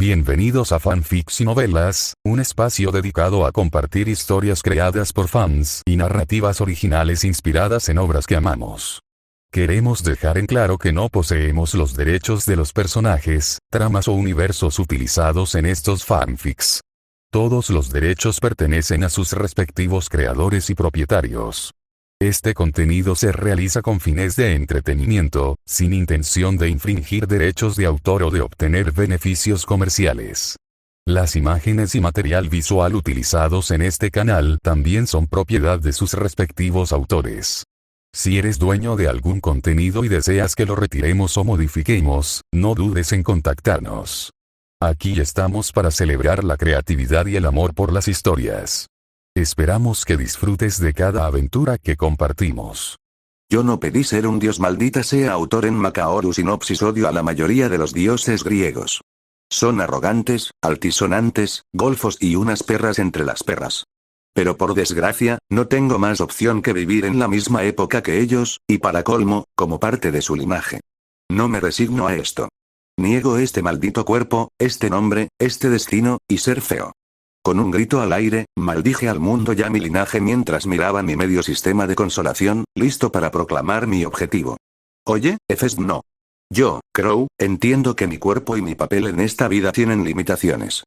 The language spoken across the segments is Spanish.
Bienvenidos a Fanfics y Novelas, un espacio dedicado a compartir historias creadas por fans y narrativas originales inspiradas en obras que amamos. Queremos dejar en claro que no poseemos los derechos de los personajes, tramas o universos utilizados en estos fanfics. Todos los derechos pertenecen a sus respectivos creadores y propietarios. Este contenido se realiza con fines de entretenimiento, sin intención de infringir derechos de autor o de obtener beneficios comerciales. Las imágenes y material visual utilizados en este canal también son propiedad de sus respectivos autores. Si eres dueño de algún contenido y deseas que lo retiremos o modifiquemos, no dudes en contactarnos. Aquí estamos para celebrar la creatividad y el amor por las historias. Esperamos que disfrutes de cada aventura que compartimos. Yo no pedí ser un dios, maldita sea. Autor en Macaoru Sinopsis. Odio a la mayoría de los dioses griegos. Son arrogantes, altisonantes, golfos y unas perras entre las perras. Pero por desgracia, no tengo más opción que vivir en la misma época que ellos, y para colmo, como parte de su linaje. No me resigno a esto. Niego este maldito cuerpo, este nombre, este destino, y ser feo. Con un grito al aire, maldije al mundo y a mi linaje mientras miraba mi medio sistema de consolación, listo para proclamar mi objetivo. Oye, Efes, no. Yo, Crow, entiendo que mi cuerpo y mi papel en esta vida tienen limitaciones.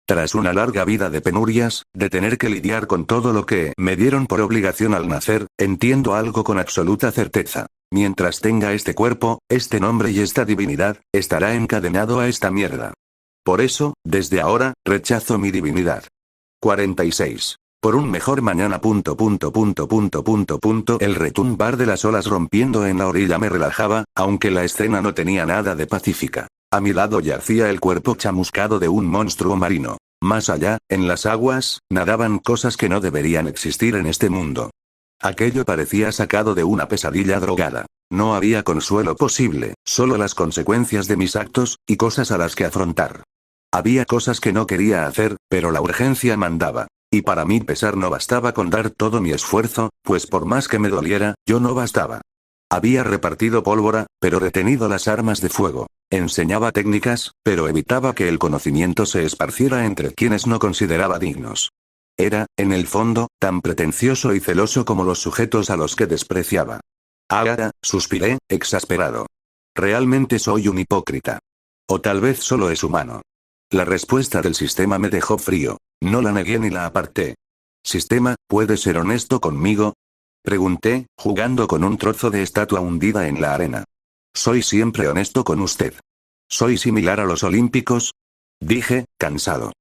Tras una larga vida de penurias, de tener que lidiar con todo lo que me dieron por obligación al nacer, entiendo algo con absoluta certeza. Mientras tenga este cuerpo, este nombre y esta divinidad, estará encadenado a esta mierda. Por eso, desde ahora, rechazo mi divinidad. 46. Por un mejor mañana. El retumbar de las olas rompiendo en la orilla me relajaba, aunque la escena no tenía nada de pacífica. A mi lado yacía el cuerpo chamuscado de un monstruo marino. Más allá, en las aguas, nadaban cosas que no deberían existir en este mundo. Aquello parecía sacado de una pesadilla drogada. No había consuelo posible, solo las consecuencias de mis actos, y cosas a las que afrontar. Había cosas que no quería hacer, pero la urgencia mandaba. Y para mí pesar no bastaba con dar todo mi esfuerzo, pues por más que me doliera, yo no bastaba. Había repartido pólvora, pero retenido las armas de fuego. Enseñaba técnicas, pero evitaba que el conocimiento se esparciera entre quienes no consideraba dignos. Era, en el fondo, tan pretencioso y celoso como los sujetos a los que despreciaba. Ahora, suspiré, exasperado. Realmente soy un hipócrita. O tal vez solo es humano. La respuesta del sistema me dejó frío. No la negué ni la aparté. «Sistema, ¿puede ser honesto conmigo?», pregunté, jugando con un trozo de estatua hundida en la arena. «Soy siempre honesto con usted. ¿Soy similar a los olímpicos?», dije, cansado.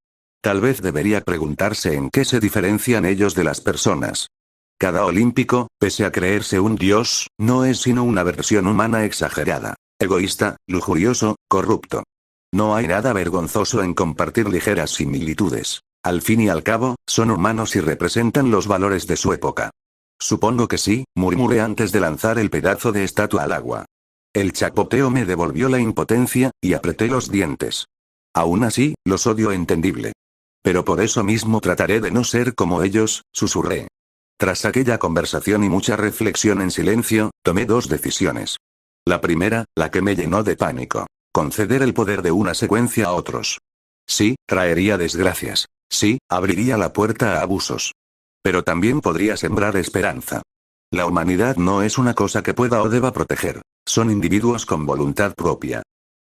Tal vez debería preguntarse en qué se diferencian ellos de las personas. Cada olímpico, pese a creerse un dios, no es sino una versión humana exagerada, egoísta, lujurioso, corrupto. No hay nada vergonzoso en compartir ligeras similitudes. Al fin y al cabo, son humanos y representan los valores de su época. Supongo que sí, murmuré antes de lanzar el pedazo de estatua al agua. El chapoteo me devolvió la impotencia, y apreté los dientes. Aún así, los odio entendible. Pero por eso mismo trataré de no ser como ellos, susurré. Tras aquella conversación y mucha reflexión en silencio, tomé dos decisiones. La primera, la que me llenó de pánico. Conceder el poder de una secuencia a otros. Sí, traería desgracias. Sí, abriría la puerta a abusos. Pero también podría sembrar esperanza. La humanidad no es una cosa que pueda o deba proteger. Son individuos con voluntad propia.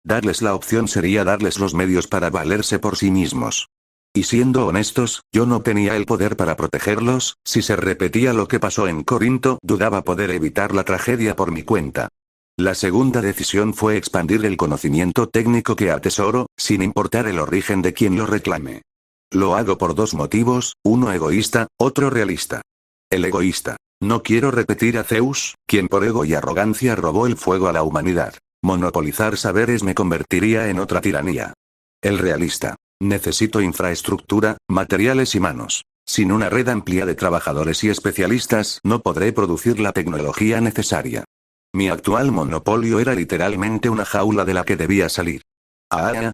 Darles la opción sería darles los medios para valerse por sí mismos. Y siendo honestos, yo no tenía el poder para protegerlos. Si se repetía lo que pasó en Corinto, dudaba poder evitar la tragedia por mi cuenta. La segunda decisión fue expandir el conocimiento técnico que atesoro, sin importar el origen de quien lo reclame. Lo hago por dos motivos, uno egoísta, otro realista. El egoísta. No quiero repetir a Zeus, quien por ego y arrogancia robó el fuego a la humanidad. Monopolizar saberes me convertiría en otra tiranía. El realista. Necesito infraestructura, materiales y manos. Sin una red amplia de trabajadores y especialistas no podré producir la tecnología necesaria. Mi actual monopolio era literalmente una jaula de la que debía salir.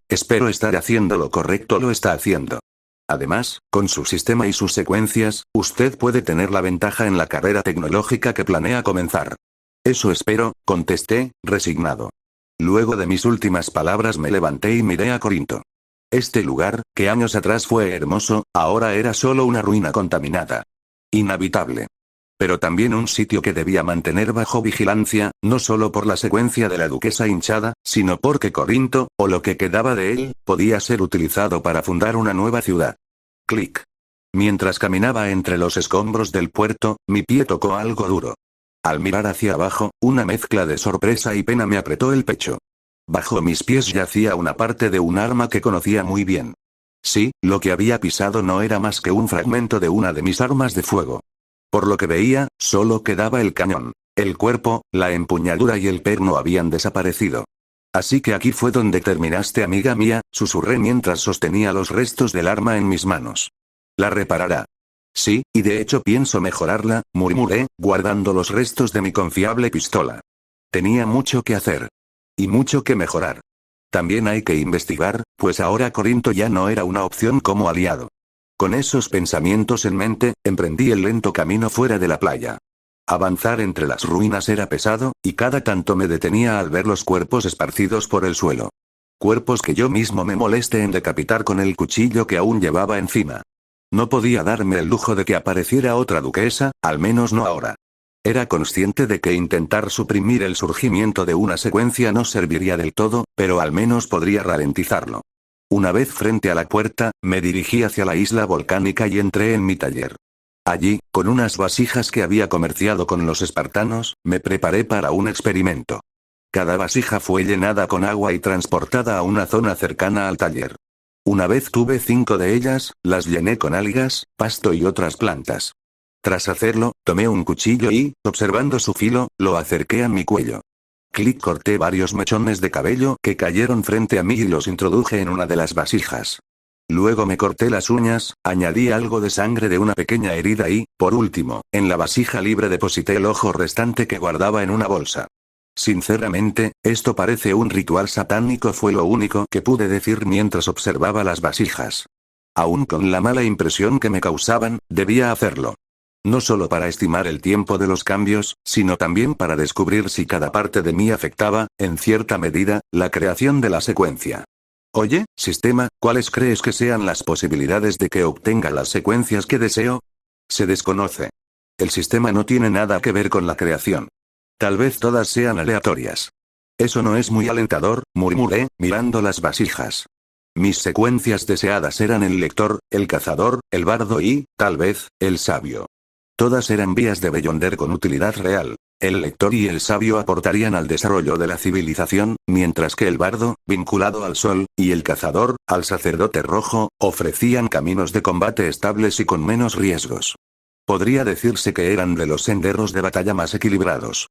Espero estar haciendo lo correcto. Lo está haciendo. Además, con su sistema y sus secuencias, usted puede tener la ventaja en la carrera tecnológica que planea comenzar. Eso espero, contesté, resignado. Luego de mis últimas palabras me levanté y miré a Corinto. Este lugar, que años atrás fue hermoso, ahora era solo una ruina contaminada. Inhabitable. Pero también un sitio que debía mantener bajo vigilancia, no solo por la secuencia de la duquesa hinchada, sino porque Corinto, o lo que quedaba de él, podía ser utilizado para fundar una nueva ciudad. Clic. Mientras caminaba entre los escombros del puerto, mi pie tocó algo duro. Al mirar hacia abajo, una mezcla de sorpresa y pena me apretó el pecho. Bajo mis pies yacía una parte de un arma que conocía muy bien. Sí, lo que había pisado no era más que un fragmento de una de mis armas de fuego. Por lo que veía, solo quedaba el cañón. El cuerpo, la empuñadura y el perno habían desaparecido. Así que aquí fue donde terminaste, amiga mía, susurré mientras sostenía los restos del arma en mis manos. La reparará. Sí, y de hecho pienso mejorarla, murmuré, guardando los restos de mi confiable pistola. Tenía mucho que hacer. Y mucho que mejorar. También hay que investigar, pues ahora Corinto ya no era una opción como aliado. Con esos pensamientos en mente, emprendí el lento camino fuera de la playa. Avanzar entre las ruinas era pesado, y cada tanto me detenía al ver los cuerpos esparcidos por el suelo. Cuerpos que yo mismo me molesté en decapitar con el cuchillo que aún llevaba encima. No podía darme el lujo de que apareciera otra duquesa, al menos no ahora. Era consciente de que intentar suprimir el surgimiento de una secuencia no serviría del todo, pero al menos podría ralentizarlo. Una vez frente a la puerta, me dirigí hacia la isla volcánica y entré en mi taller. Allí, con unas vasijas que había comerciado con los espartanos, me preparé para un experimento. Cada vasija fue llenada con agua y transportada a una zona cercana al taller. Una vez tuve 5 de ellas, las llené con algas, pasto y otras plantas. Tras hacerlo, tomé un cuchillo y, observando su filo, lo acerqué a mi cuello. Corté varios mechones de cabello que cayeron frente a mí y los introduje en una de las vasijas. Luego me corté las uñas, añadí algo de sangre de una pequeña herida y, por último, en la vasija libre deposité el ojo restante que guardaba en una bolsa. Sinceramente, esto parece un ritual satánico, fue lo único que pude decir mientras observaba las vasijas. Aún con la mala impresión que me causaban, debía hacerlo. No solo para estimar el tiempo de los cambios, sino también para descubrir si cada parte de mí afectaba, en cierta medida, la creación de la secuencia. Oye, sistema, ¿cuáles crees que sean las posibilidades de que obtenga las secuencias que deseo? Se desconoce. El sistema no tiene nada que ver con la creación. Tal vez todas sean aleatorias. Eso no es muy alentador, murmuré, mirando las vasijas. Mis secuencias deseadas eran el lector, el cazador, el bardo y, tal vez, el sabio. Todas eran vías de Beyonder con utilidad real. El lector y el sabio aportarían al desarrollo de la civilización, mientras que el bardo, vinculado al sol, y el cazador, al sacerdote rojo, ofrecían caminos de combate estables y con menos riesgos. Podría decirse que eran de los senderos de batalla más equilibrados.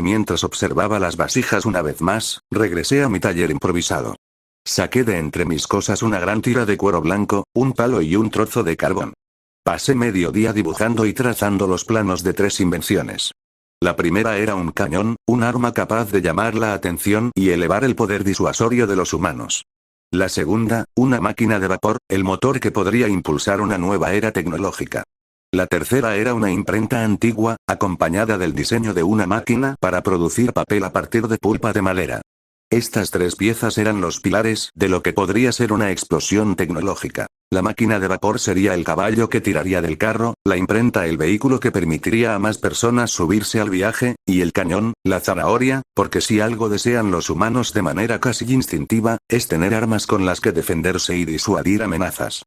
Mientras observaba las vasijas una vez más, regresé a mi taller improvisado. Saqué de entre mis cosas una gran tira de cuero blanco, un palo y un trozo de carbón. Pasé medio día dibujando y trazando los planos de 3 invenciones. La primera era un cañón, un arma capaz de llamar la atención y elevar el poder disuasorio de los humanos. La segunda, una máquina de vapor, el motor que podría impulsar una nueva era tecnológica. La tercera era una imprenta antigua, acompañada del diseño de una máquina para producir papel a partir de pulpa de madera. Estas 3 piezas eran los pilares de lo que podría ser una explosión tecnológica. La máquina de vapor sería el caballo que tiraría del carro, la imprenta el vehículo que permitiría a más personas subirse al viaje, y el cañón, la zanahoria, porque si algo desean los humanos de manera casi instintiva, es tener armas con las que defenderse y disuadir amenazas.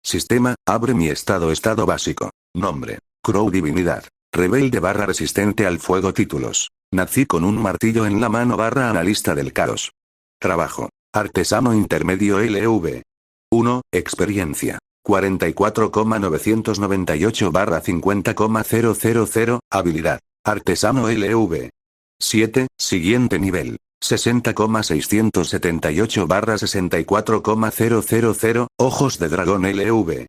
Sistema, abre mi estado básico. Nombre, Crow divinidad. Rebelde / resistente al fuego. Títulos. Nací con un martillo en la mano / analista del caos. Trabajo. Artesano intermedio LV. 1. Experiencia. 44,998/50,000. Habilidad. Artesano LV. 7. Siguiente nivel. 60,678/64,000. Ojos de dragón LV.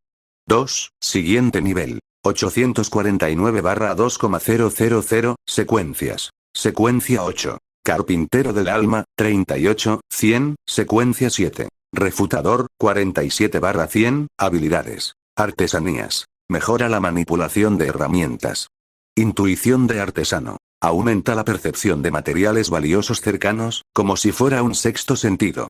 2. Siguiente nivel. 849/2,000. Secuencias. Secuencia 8. Carpintero del alma, 38, 100, secuencia 7. Refutador, 47/100, habilidades. Artesanías. Mejora la manipulación de herramientas. Intuición de artesano. Aumenta la percepción de materiales valiosos cercanos, como si fuera un sexto sentido.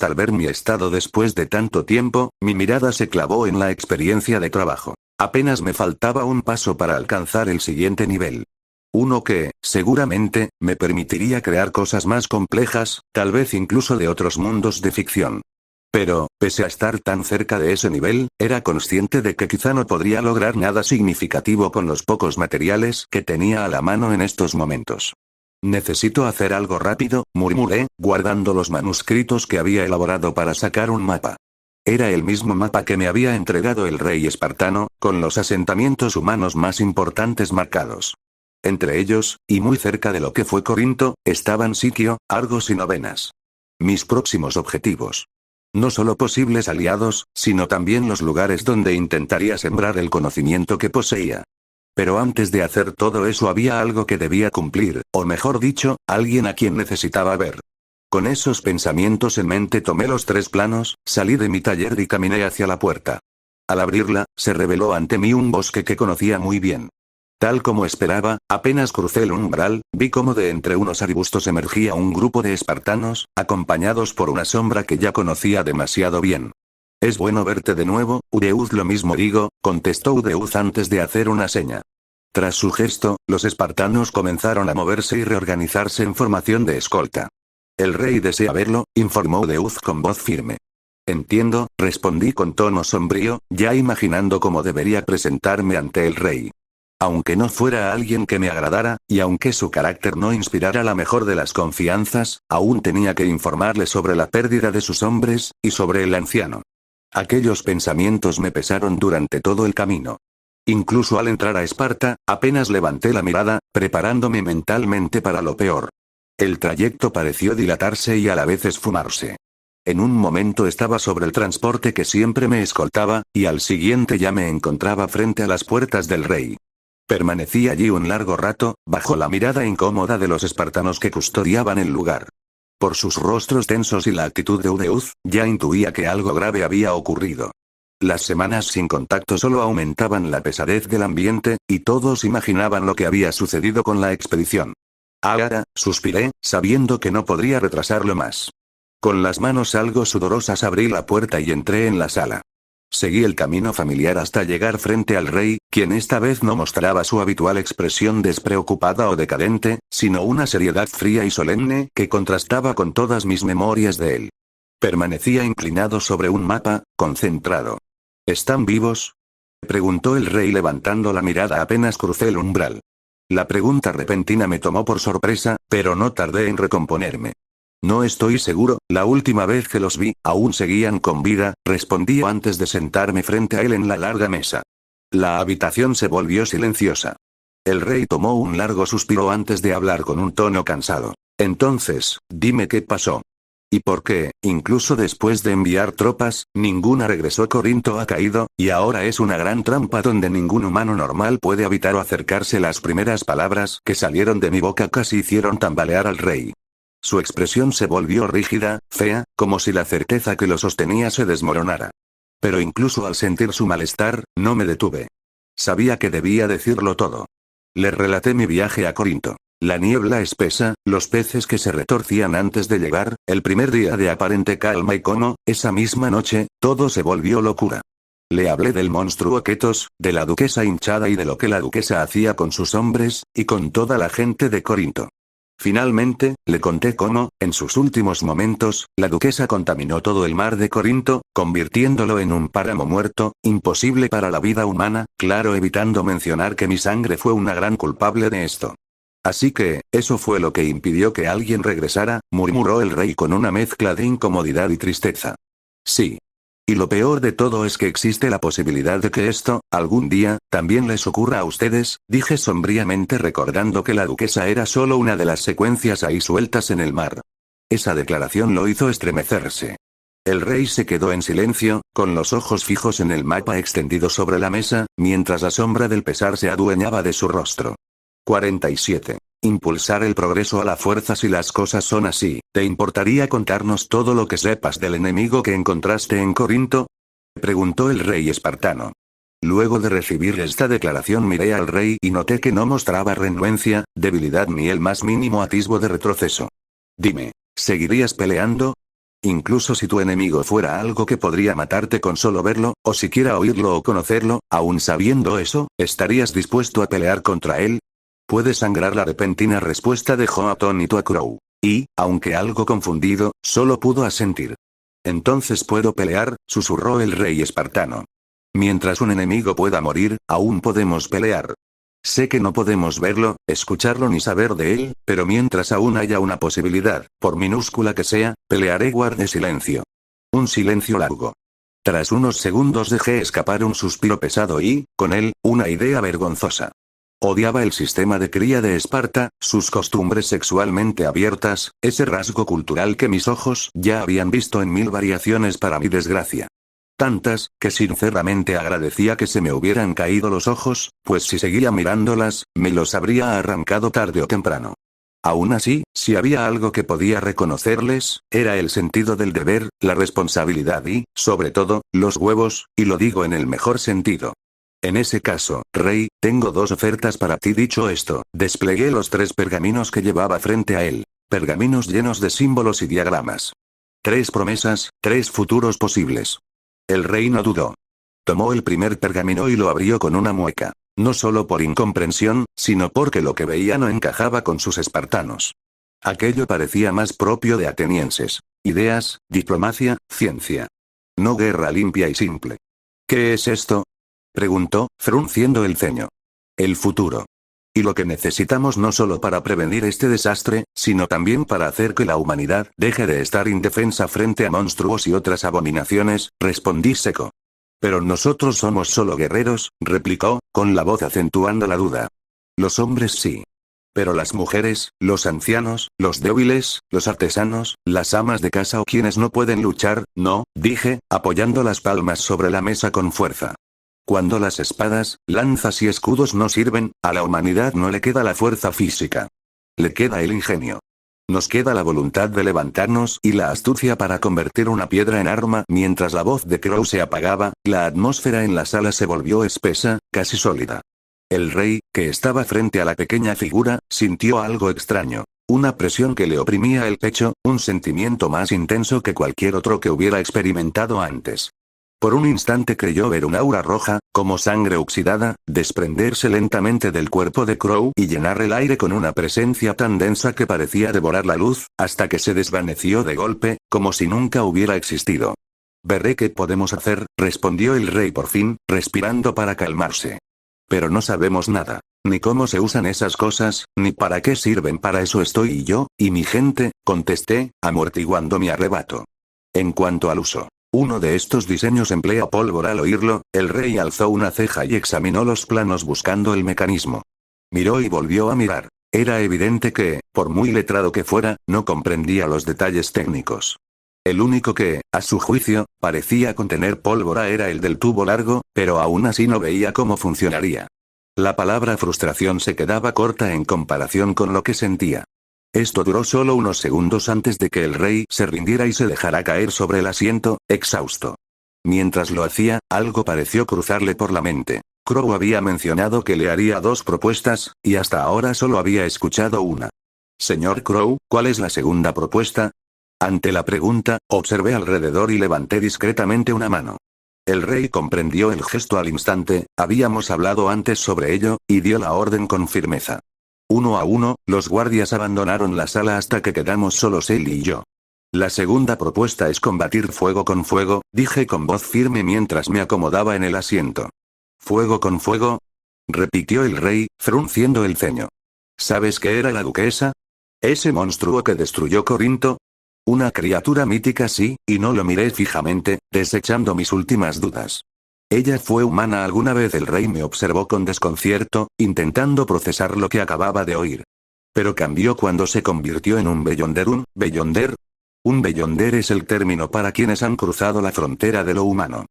Al ver mi estado después de tanto tiempo, mi mirada se clavó en la experiencia de trabajo. Apenas me faltaba un paso para alcanzar el siguiente nivel. Uno que, seguramente, me permitiría crear cosas más complejas, tal vez incluso de otros mundos de ficción. Pero, pese a estar tan cerca de ese nivel, era consciente de que quizá no podría lograr nada significativo con los pocos materiales que tenía a la mano en estos momentos. Necesito hacer algo rápido, murmuré, guardando los manuscritos que había elaborado para sacar un mapa. Era el mismo mapa que me había entregado el rey espartano, con los asentamientos humanos más importantes marcados. Entre ellos, y muy cerca de lo que fue Corinto, estaban Siquio, Argos y Novenas. Mis próximos objetivos. No solo posibles aliados, sino también los lugares donde intentaría sembrar el conocimiento que poseía. Pero antes de hacer todo eso había algo que debía cumplir, o mejor dicho, alguien a quien necesitaba ver. Con esos pensamientos en mente tomé los 3 planos, salí de mi taller y caminé hacia la puerta. Al abrirla, se reveló ante mí un bosque que conocía muy bien. Tal como esperaba, apenas crucé el umbral, vi cómo de entre unos arbustos emergía un grupo de espartanos, acompañados por una sombra que ya conocía demasiado bien. «Es bueno verte de nuevo, Udeuz». «Lo mismo digo», contestó Udeuz antes de hacer una seña. Tras su gesto, los espartanos comenzaron a moverse y reorganizarse en formación de escolta. «El rey desea verlo», informó Udeuz con voz firme. «Entiendo», respondí con tono sombrío, ya imaginando cómo debería presentarme ante el rey. Aunque no fuera alguien que me agradara, y aunque su carácter no inspirara la mejor de las confianzas, aún tenía que informarle sobre la pérdida de sus hombres, y sobre el anciano. Aquellos pensamientos me pesaron durante todo el camino. Incluso al entrar a Esparta, apenas levanté la mirada, preparándome mentalmente para lo peor. El trayecto pareció dilatarse y a la vez esfumarse. En un momento estaba sobre el transporte que siempre me escoltaba, y al siguiente ya me encontraba frente a las puertas del rey. Permanecí allí un largo rato, bajo la mirada incómoda de los espartanos que custodiaban el lugar. Por sus rostros tensos y la actitud de Udeuz, ya intuía que algo grave había ocurrido. Las semanas sin contacto solo aumentaban la pesadez del ambiente, y todos imaginaban lo que había sucedido con la expedición. «Ahora», suspiré, sabiendo que no podría retrasarlo más. Con las manos algo sudorosas abrí la puerta y entré en la sala. Seguí el camino familiar hasta llegar frente al rey, quien esta vez no mostraba su habitual expresión despreocupada o decadente, sino una seriedad fría y solemne que contrastaba con todas mis memorias de él. Permanecía inclinado sobre un mapa, concentrado. «¿Están vivos?», preguntó el rey levantando la mirada apenas crucé el umbral. La pregunta repentina me tomó por sorpresa, pero no tardé en recomponerme. «No estoy seguro, la última vez que los vi, aún seguían con vida», respondí antes de sentarme frente a él en la larga mesa. La habitación se volvió silenciosa. El rey tomó un largo suspiro antes de hablar con un tono cansado. «Entonces, dime qué pasó. ¿Y por qué, incluso después de enviar tropas, ninguna regresó? Corinto ha caído, y ahora es una gran trampa donde ningún humano normal puede habitar o acercarse». Las primeras palabras que salieron de mi boca casi hicieron tambalear al rey. Su expresión se volvió rígida, fea, como si la certeza que lo sostenía se desmoronara. Pero incluso al sentir su malestar, no me detuve. Sabía que debía decirlo todo. Le relaté mi viaje a Corinto. La niebla espesa, los peces que se retorcían antes de llegar, el primer día de aparente calma y cómo, esa misma noche, todo se volvió locura. Le hablé del monstruo Ketos, de la duquesa hinchada y de lo que la duquesa hacía con sus hombres, y con toda la gente de Corinto. Finalmente, le conté cómo, en sus últimos momentos, la duquesa contaminó todo el mar de Corinto, convirtiéndolo en un páramo muerto, imposible para la vida humana, claro, evitando mencionar que mi sangre fue una gran culpable de esto. «Así que, eso fue lo que impidió que alguien regresara», murmuró el rey con una mezcla de incomodidad y tristeza. «Sí. Y lo peor de todo es que existe la posibilidad de que esto, algún día, también les ocurra a ustedes», dije sombríamente recordando que la duquesa era solo una de las secuencias ahí sueltas en el mar. Esa declaración lo hizo estremecerse. El rey se quedó en silencio, con los ojos fijos en el mapa extendido sobre la mesa, mientras la sombra del pesar se adueñaba de su rostro. 47. Impulsar el progreso a la fuerza. Si las cosas son así, ¿te importaría contarnos todo lo que sepas del enemigo que encontraste en Corinto?, preguntó el rey espartano. Luego de recibir esta declaración miré al rey y noté que no mostraba renuencia, debilidad ni el más mínimo atisbo de retroceso. «Dime, ¿seguirías peleando?», Incluso si tu enemigo fuera algo que podría matarte con solo verlo, o siquiera oírlo o conocerlo, aún sabiendo eso, ¿estarías dispuesto a pelear contra él? Puede sangrar. La repentina respuesta dejó atónito a Crow. Y, aunque algo confundido, solo pudo asentir. Entonces puedo pelear, susurró el rey espartano. Mientras un enemigo pueda morir, aún podemos pelear. Sé que no podemos verlo, escucharlo ni saber de él, pero mientras aún haya una posibilidad, por minúscula que sea, pelearé. Guardé silencio. Un silencio largo. Tras unos segundos dejé escapar un suspiro pesado y, con él, una idea vergonzosa. Odiaba el sistema de cría de Esparta, sus costumbres sexualmente abiertas, ese rasgo cultural que mis ojos ya habían visto en 1000 variaciones para mi desgracia. Tantas, que sinceramente agradecía que se me hubieran caído los ojos, pues si seguía mirándolas, me los habría arrancado tarde o temprano. Aún así, si había algo que podía reconocerles, era el sentido del deber, la responsabilidad y, sobre todo, los huevos, y lo digo en el mejor sentido. En ese caso, rey, tengo 2 ofertas para ti. Dicho esto, desplegué los 3 pergaminos que llevaba frente a él. Pergaminos llenos de símbolos y diagramas. 3 promesas, 3 futuros posibles. El rey no dudó. Tomó el primer pergamino y lo abrió con una mueca. No solo por incomprensión, sino porque lo que veía no encajaba con sus espartanos. Aquello parecía más propio de atenienses. Ideas, diplomacia, ciencia. No guerra limpia y simple. ¿Qué es esto?, preguntó, frunciendo el ceño. El futuro. Y lo que necesitamos no solo para prevenir este desastre, sino también para hacer que la humanidad deje de estar indefensa frente a monstruos y otras abominaciones, respondí seco. Pero nosotros somos solo guerreros, replicó, con la voz acentuando la duda. Los hombres sí. Pero las mujeres, los ancianos, los débiles, los artesanos, las amas de casa o quienes no pueden luchar, no, dije, apoyando las palmas sobre la mesa con fuerza. Cuando las espadas, lanzas y escudos no sirven, a la humanidad no le queda la fuerza física. Le queda el ingenio. Nos queda la voluntad de levantarnos y la astucia para convertir una piedra en arma. Mientras la voz de Crow se apagaba, la atmósfera en la sala se volvió espesa, casi sólida. El rey, que estaba frente a la pequeña figura, sintió algo extraño. Una presión que le oprimía el pecho, un sentimiento más intenso que cualquier otro que hubiera experimentado antes. Por un instante creyó ver un aura roja, como sangre oxidada, desprenderse lentamente del cuerpo de Crow y llenar el aire con una presencia tan densa que parecía devorar la luz, hasta que se desvaneció de golpe, como si nunca hubiera existido. Veré qué podemos hacer, respondió el rey por fin, respirando para calmarse. Pero no sabemos nada. Ni cómo se usan esas cosas, ni para qué sirven. Para eso estoy yo, y mi gente, contesté, amortiguando mi arrebato. En cuanto al uso. Uno de estos diseños emplea pólvora. Al oírlo, el rey alzó una ceja y examinó los planos buscando el mecanismo. Miró y volvió a mirar. Era evidente que, por muy letrado que fuera, no comprendía los detalles técnicos. El único que, a su juicio, parecía contener pólvora era el del tubo largo, pero aún así no veía cómo funcionaría. La palabra frustración se quedaba corta en comparación con lo que sentía. Esto duró solo unos segundos antes de que el rey se rindiera y se dejara caer sobre el asiento, exhausto. Mientras lo hacía, algo pareció cruzarle por la mente. Crow había mencionado que le haría 2 propuestas, y hasta ahora solo había escuchado una. Señor Crow, ¿cuál es la segunda propuesta? Ante la pregunta, observé alrededor y levanté discretamente una mano. El rey comprendió el gesto al instante, habíamos hablado antes sobre ello, y dio la orden con firmeza. Uno a uno, los guardias abandonaron la sala hasta que quedamos solos él y yo. La segunda propuesta es combatir fuego con fuego, dije con voz firme mientras me acomodaba en el asiento. ¿Fuego con fuego?, repitió el rey, frunciendo el ceño. ¿Sabes qué era la duquesa? ¿Ese monstruo que destruyó Corinto? Una criatura mítica, sí, y no lo miré fijamente, desechando mis últimas dudas. ¿Ella fue humana alguna vez? El rey me observó con desconcierto, intentando procesar lo que acababa de oír. Pero cambió cuando se convirtió en un beyonder. ¿Un beyonder? Un beyonder es el término para quienes han cruzado la frontera de lo humano.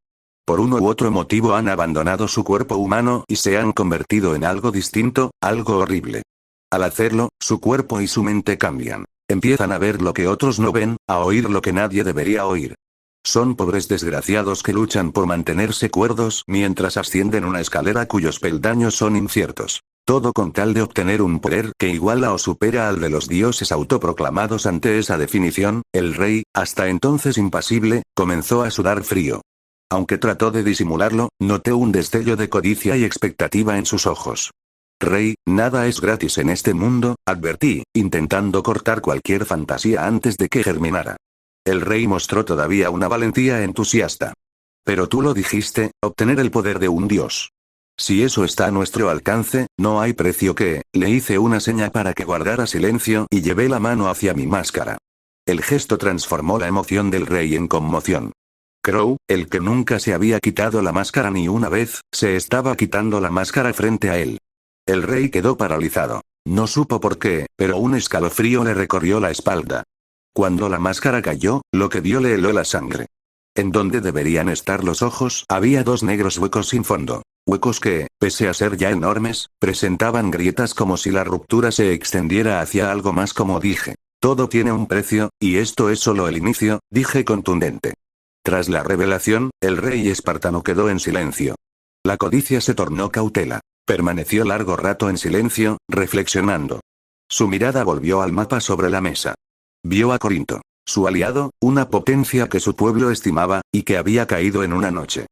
Por uno u otro motivo han abandonado su cuerpo humano y se han convertido en algo distinto, algo horrible. Al hacerlo, su cuerpo y su mente cambian. Empiezan a ver lo que otros no ven, a oír lo que nadie debería oír. Son pobres desgraciados que luchan por mantenerse cuerdos mientras ascienden una escalera cuyos peldaños son inciertos. Todo con tal de obtener un poder que iguala o supera al de los dioses autoproclamados. Ante esa definición, el rey, hasta entonces impasible, comenzó a sudar frío. Aunque trató de disimularlo, noté un destello de codicia y expectativa en sus ojos. Rey, nada es gratis en este mundo, advertí, intentando cortar cualquier fantasía antes de que germinara. El rey mostró todavía una valentía entusiasta. Pero tú lo dijiste, obtener el poder de un dios. Si eso está a nuestro alcance, no hay precio que. Le hice una seña para que guardara silencio y llevé la mano hacia mi máscara. El gesto transformó la emoción del rey en conmoción. Crow, el que nunca se había quitado la máscara ni una vez, se estaba quitando la máscara frente a él. El rey quedó paralizado. No supo por qué, pero un escalofrío le recorrió la espalda. Cuando la máscara cayó, lo que vio le heló la sangre. En donde deberían estar los ojos, había dos negros huecos sin fondo. Huecos que, pese a ser ya enormes, presentaban grietas como si la ruptura se extendiera hacia algo más. Como dije, todo tiene un precio, y esto es solo el inicio, dije contundente. Tras la revelación, el rey espartano quedó en silencio. La codicia se tornó cautela. Permaneció largo rato en silencio, reflexionando. Su mirada volvió al mapa sobre la mesa. Vio a Corinto, su aliado, una potencia que su pueblo estimaba, y que había caído en una noche.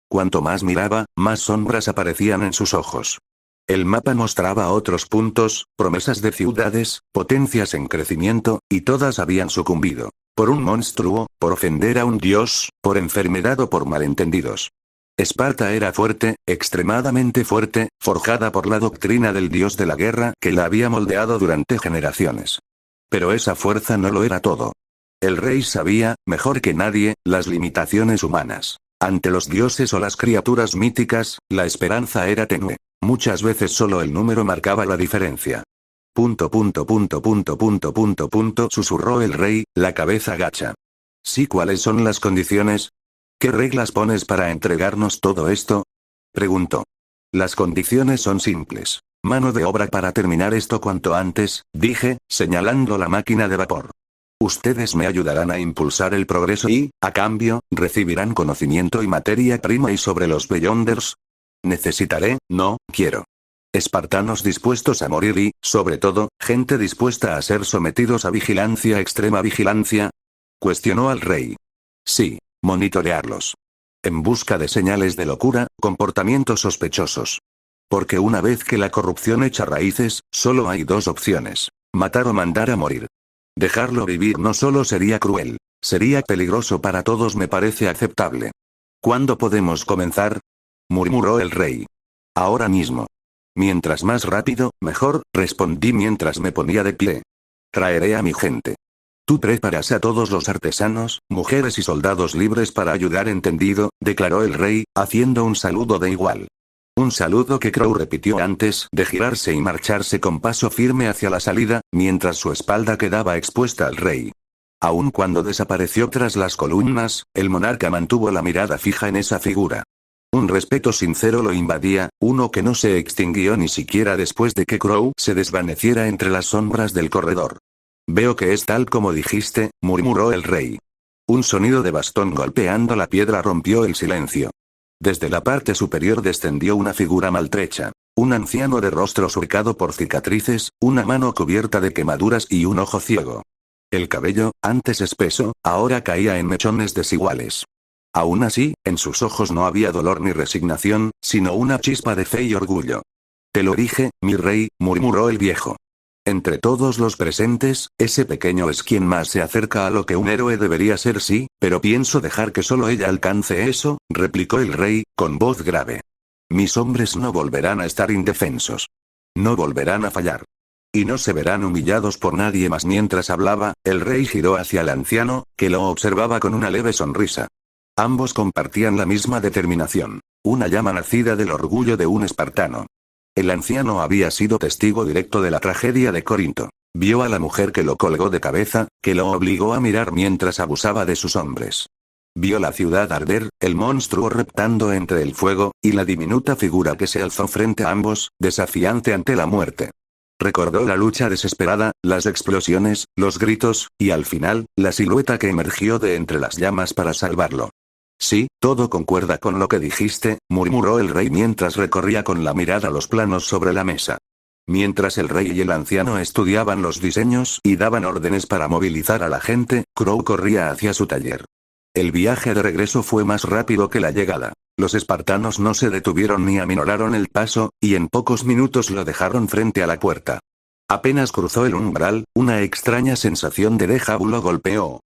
Cuanto más miraba, más sombras aparecían en sus ojos. El mapa mostraba otros puntos, promesas de ciudades, potencias en crecimiento, y todas habían sucumbido. Por un monstruo, por ofender a un dios, por enfermedad o por malentendidos. Esparta era fuerte, extremadamente fuerte, forjada por la doctrina del dios de la guerra que la había moldeado durante generaciones. Pero esa fuerza no lo era todo. El rey sabía, mejor que nadie, las limitaciones humanas. Ante los dioses o las criaturas míticas, la esperanza era tenue. Muchas veces solo el número marcaba la diferencia. Susurró el rey, la cabeza gacha. Sí, ¿cuáles son las condiciones? ¿Qué reglas pones para entregarnos todo esto? Preguntó. Las condiciones son simples. Mano de obra para terminar esto cuanto antes, dije, señalando la máquina de vapor. Ustedes me ayudarán a impulsar el progreso y, a cambio, recibirán conocimiento y materia prima. ¿Y sobre los Beyonders? Necesitaré, no, quiero. Espartanos dispuestos a morir y, sobre todo, gente dispuesta a ser sometidos a vigilancia, extrema vigilancia. Cuestionó al rey. Sí. Monitorearlos. En busca de señales de locura, comportamientos sospechosos. Porque una vez que la corrupción echa raíces, solo hay dos opciones: matar o mandar a morir. Dejarlo vivir no solo sería cruel, sería peligroso para todos. Me parece aceptable. ¿Cuándo podemos comenzar? Murmuró el rey. Ahora mismo. Mientras más rápido, mejor, respondí mientras me ponía de pie. Traeré a mi gente. Tú preparas a todos los artesanos, mujeres y soldados libres para ayudar. Entendido, declaró el rey, haciendo un saludo de igual. Un saludo que Crow repitió antes de girarse y marcharse con paso firme hacia la salida, mientras su espalda quedaba expuesta al rey. Aun cuando desapareció tras las columnas, el monarca mantuvo la mirada fija en esa figura. Un respeto sincero lo invadía, uno que no se extinguió ni siquiera después de que Crow se desvaneciera entre las sombras del corredor. Veo que es tal como dijiste, murmuró el rey. Un sonido de bastón golpeando la piedra rompió el silencio. Desde la parte superior descendió una figura maltrecha. Un anciano de rostro surcado por cicatrices, una mano cubierta de quemaduras y un ojo ciego. El cabello, antes espeso, ahora caía en mechones desiguales. Aún así, en sus ojos no había dolor ni resignación, sino una chispa de fe y orgullo. Te lo dije, mi rey, murmuró el viejo. Entre todos los presentes, ese pequeño es quien más se acerca a lo que un héroe debería ser. Sí, pero pienso dejar que solo ella alcance eso, replicó el rey, con voz grave. Mis hombres no volverán a estar indefensos. No volverán a fallar. Y no se verán humillados por nadie más. Mientras hablaba, el rey giró hacia el anciano, que lo observaba con una leve sonrisa. Ambos compartían la misma determinación. Una llama nacida del orgullo de un espartano. El anciano había sido testigo directo de la tragedia de Corinto. Vio a la mujer que lo colgó de cabeza, que lo obligó a mirar mientras abusaba de sus hombres. Vio la ciudad arder, el monstruo reptando entre el fuego, y la diminuta figura que se alzó frente a ambos, desafiante ante la muerte. Recordó la lucha desesperada, las explosiones, los gritos, y al final, la silueta que emergió de entre las llamas para salvarlo. Sí, todo concuerda con lo que dijiste, murmuró el rey mientras recorría con la mirada los planos sobre la mesa. Mientras el rey y el anciano estudiaban los diseños y daban órdenes para movilizar a la gente, Crow corría hacia su taller. El viaje de regreso fue más rápido que la llegada. Los espartanos no se detuvieron ni aminoraron el paso, y en pocos minutos lo dejaron frente a la puerta. Apenas cruzó el umbral, una extraña sensación de déjà vu lo golpeó.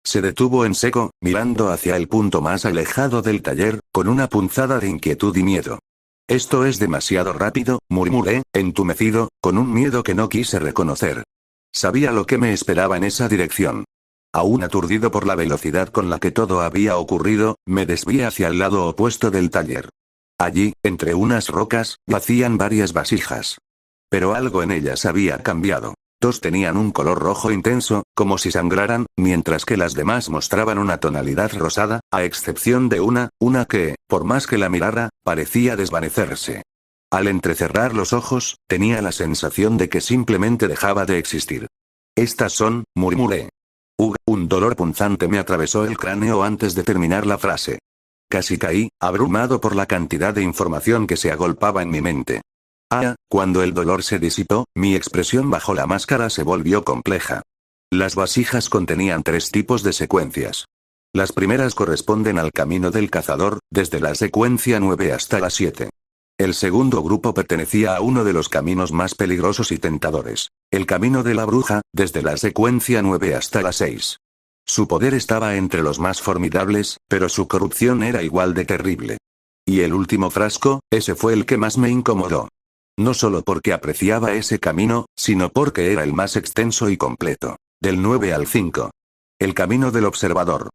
Se detuvo en seco, mirando hacia el punto más alejado del taller, con una punzada de inquietud y miedo. «Esto es demasiado rápido», murmuré, entumecido, con un miedo que no quise reconocer. Sabía lo que me esperaba en esa dirección. Aún aturdido por la velocidad con la que todo había ocurrido, me desvié hacia el lado opuesto del taller. Allí, entre unas rocas, yacían varias vasijas. Pero algo en ellas había cambiado. Dos tenían un color rojo intenso, como si sangraran, mientras que las demás mostraban una tonalidad rosada, a excepción de una que, por más que la mirara, parecía desvanecerse. Al entrecerrar los ojos, tenía la sensación de que simplemente dejaba de existir. «Estas son», murmuré. Un dolor punzante me atravesó el cráneo antes de terminar la frase. Casi caí, abrumado por la cantidad de información que se agolpaba en mi mente. Cuando el dolor se disipó, mi expresión bajo la máscara se volvió compleja. Las vasijas contenían 3 tipos de secuencias. Las primeras corresponden al camino del cazador, desde la secuencia 9 hasta la 7. El segundo grupo pertenecía a uno de los caminos más peligrosos y tentadores, el camino de la bruja, desde la secuencia 9 hasta la 6. Su poder estaba entre los más formidables, pero su corrupción era igual de terrible. Y el último frasco, ese fue el que más me incomodó. No solo porque apreciaba ese camino, sino porque era el más extenso y completo. Del 9 al 5. El camino del observador.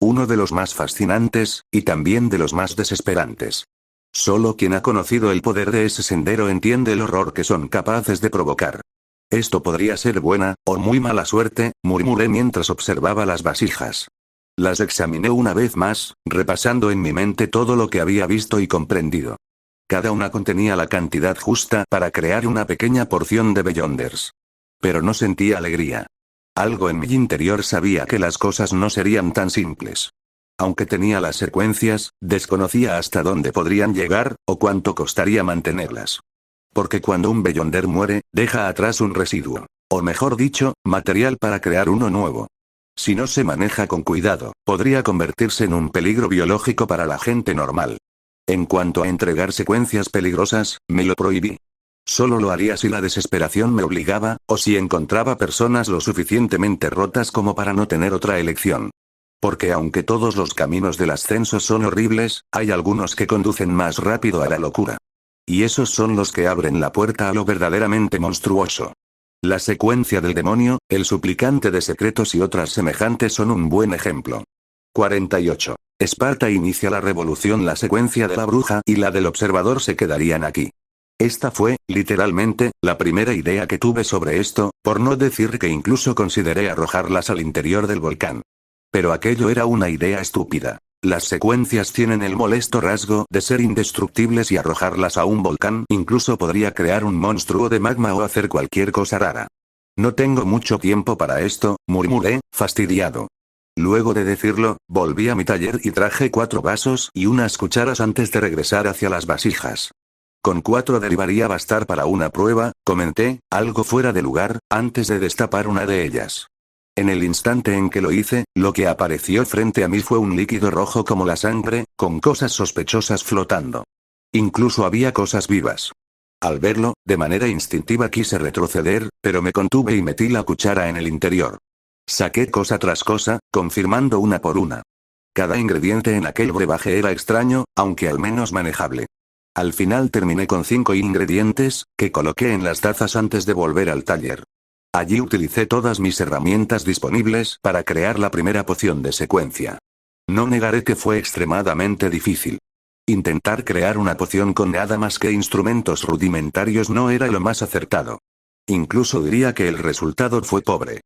Uno de los más fascinantes, y también de los más desesperantes. Solo quien ha conocido el poder de ese sendero entiende el horror que son capaces de provocar. Esto podría ser buena, o muy mala suerte, murmuré mientras observaba las vasijas. Las examiné una vez más, repasando en mi mente todo lo que había visto y comprendido. Cada una contenía la cantidad justa para crear una pequeña porción de Beyonders. Pero no sentía alegría. Algo en mi interior sabía que las cosas no serían tan simples. Aunque tenía las secuencias, desconocía hasta dónde podrían llegar, o cuánto costaría mantenerlas. Porque cuando un Beyonder muere, deja atrás un residuo. O mejor dicho, material para crear uno nuevo. Si no se maneja con cuidado, podría convertirse en un peligro biológico para la gente normal. En cuanto a entregar secuencias peligrosas, me lo prohibí. Solo lo haría si la desesperación me obligaba, o si encontraba personas lo suficientemente rotas como para no tener otra elección. Porque aunque todos los caminos del ascenso son horribles, hay algunos que conducen más rápido a la locura. Y esos son los que abren la puerta a lo verdaderamente monstruoso. La secuencia del demonio, el suplicante de secretos y otras semejantes son un buen ejemplo. 48. Esparta inicia la revolución. La secuencia de la bruja y la del observador se quedarían aquí. Esta fue, literalmente, la primera idea que tuve sobre esto, por no decir que incluso consideré arrojarlas al interior del volcán. Pero aquello era una idea estúpida. Las secuencias tienen el molesto rasgo de ser indestructibles y arrojarlas a un volcán incluso podría crear un monstruo de magma o hacer cualquier cosa rara. No tengo mucho tiempo para esto, murmuré, fastidiado. Luego de decirlo, volví a mi taller y traje 4 vasos y unas cucharas antes de regresar hacia las vasijas. Con 4 debería bastar para una prueba, comenté, algo fuera de lugar, antes de destapar una de ellas. En el instante en que lo hice, lo que apareció frente a mí fue un líquido rojo como la sangre, con cosas sospechosas flotando. Incluso había cosas vivas. Al verlo, de manera instintiva quise retroceder, pero me contuve y metí la cuchara en el interior. Saqué cosa tras cosa, confirmando una por una. Cada ingrediente en aquel brebaje era extraño, aunque al menos manejable. Al final terminé con 5 ingredientes, que coloqué en las tazas antes de volver al taller. Allí utilicé todas mis herramientas disponibles para crear la primera poción de secuencia. No negaré que fue extremadamente difícil. Intentar crear una poción con nada más que instrumentos rudimentarios no era lo más acertado. Incluso diría que el resultado fue pobre.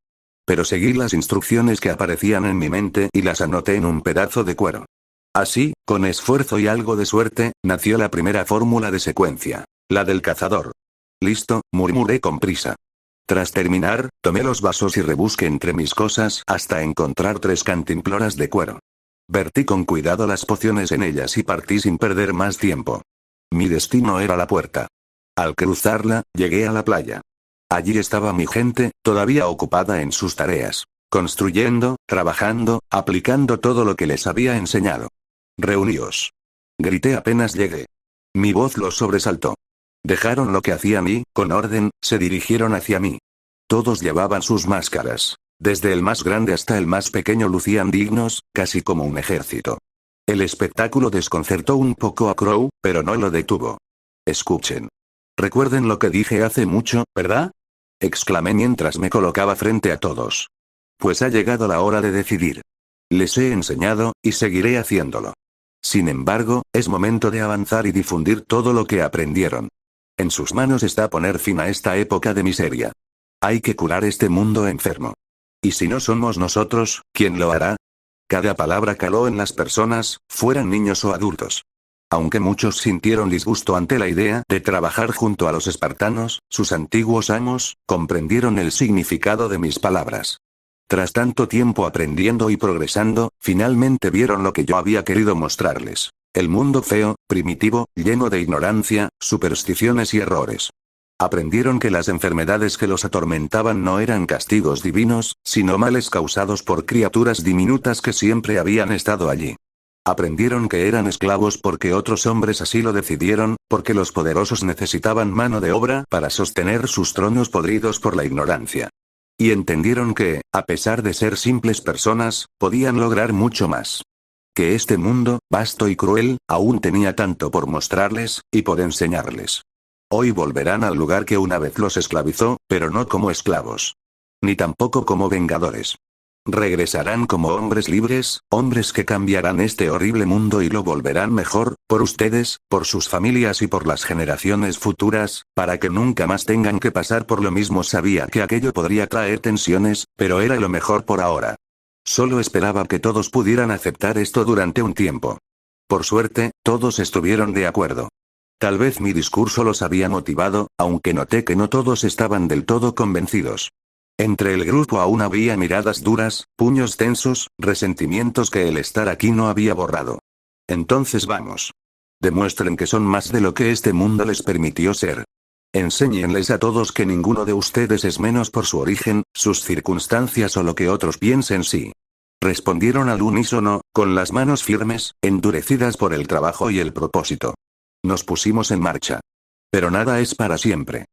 Pero seguí las instrucciones que aparecían en mi mente y las anoté en un pedazo de cuero. Así, con esfuerzo y algo de suerte, nació la primera fórmula de secuencia, la del cazador. Listo, murmuré con prisa. Tras terminar, tomé los vasos y rebusqué entre mis cosas hasta encontrar 3 cantimploras de cuero. Vertí con cuidado las pociones en ellas y partí sin perder más tiempo. Mi destino era la puerta. Al cruzarla, llegué a la playa. Allí estaba mi gente, todavía ocupada en sus tareas. Construyendo, trabajando, aplicando todo lo que les había enseñado. Reuníos. Grité apenas llegué. Mi voz los sobresaltó. Dejaron lo que hacían y, con orden, se dirigieron hacia mí. Todos llevaban sus máscaras. Desde el más grande hasta el más pequeño lucían dignos, casi como un ejército. El espectáculo desconcertó un poco a Crow, pero no lo detuvo. Escuchen. Recuerden lo que dije hace mucho, ¿verdad? Exclamé mientras me colocaba frente a todos. Pues ha llegado la hora de decidir. Les he enseñado, y seguiré haciéndolo. Sin embargo, es momento de avanzar y difundir todo lo que aprendieron. En sus manos está poner fin a esta época de miseria. Hay que curar este mundo enfermo. ¿Y si no somos nosotros, quién lo hará? Cada palabra caló en las personas, fueran niños o adultos. Aunque muchos sintieron disgusto ante la idea de trabajar junto a los espartanos, sus antiguos amos, comprendieron el significado de mis palabras. Tras tanto tiempo aprendiendo y progresando, finalmente vieron lo que yo había querido mostrarles. El mundo feo, primitivo, lleno de ignorancia, supersticiones y errores. Aprendieron que las enfermedades que los atormentaban no eran castigos divinos, sino males causados por criaturas diminutas que siempre habían estado allí. Aprendieron que eran esclavos porque otros hombres así lo decidieron, porque los poderosos necesitaban mano de obra para sostener sus tronos podridos por la ignorancia. Y entendieron que, a pesar de ser simples personas, podían lograr mucho más. Que este mundo, vasto y cruel, aún tenía tanto por mostrarles, y por enseñarles. Hoy volverán al lugar que una vez los esclavizó, pero no como esclavos. Ni tampoco como vengadores. Regresarán como hombres libres, hombres que cambiarán este horrible mundo y lo volverán mejor, por ustedes, por sus familias y por las generaciones futuras, para que nunca más tengan que pasar por lo mismo. Sabía que aquello podría traer tensiones, pero era lo mejor por ahora. Solo esperaba que todos pudieran aceptar esto durante un tiempo. Por suerte, todos estuvieron de acuerdo. Tal vez mi discurso los había motivado, aunque noté que no todos estaban del todo convencidos. Entre el grupo aún había miradas duras, puños tensos, resentimientos que el estar aquí no había borrado. Entonces vamos. Demuestren que son más de lo que este mundo les permitió ser. Enséñenles a todos que ninguno de ustedes es menos por su origen, sus circunstancias o lo que otros piensen. Sí. Respondieron al unísono, con las manos firmes, endurecidas por el trabajo y el propósito. Nos pusimos en marcha. Pero nada es para siempre.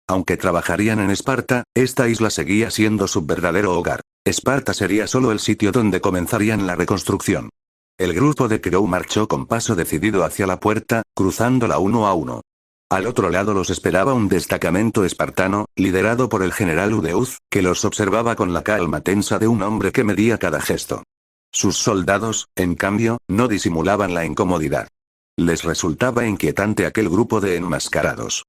Aunque trabajarían en Esparta, esta isla seguía siendo su verdadero hogar. Esparta sería solo el sitio donde comenzarían la reconstrucción. El grupo de Crow marchó con paso decidido hacia la puerta, cruzándola uno a uno. Al otro lado los esperaba un destacamento espartano, liderado por el general Udeuz, que los observaba con la calma tensa de un hombre que medía cada gesto. Sus soldados, en cambio, no disimulaban la incomodidad. Les resultaba inquietante aquel grupo de enmascarados.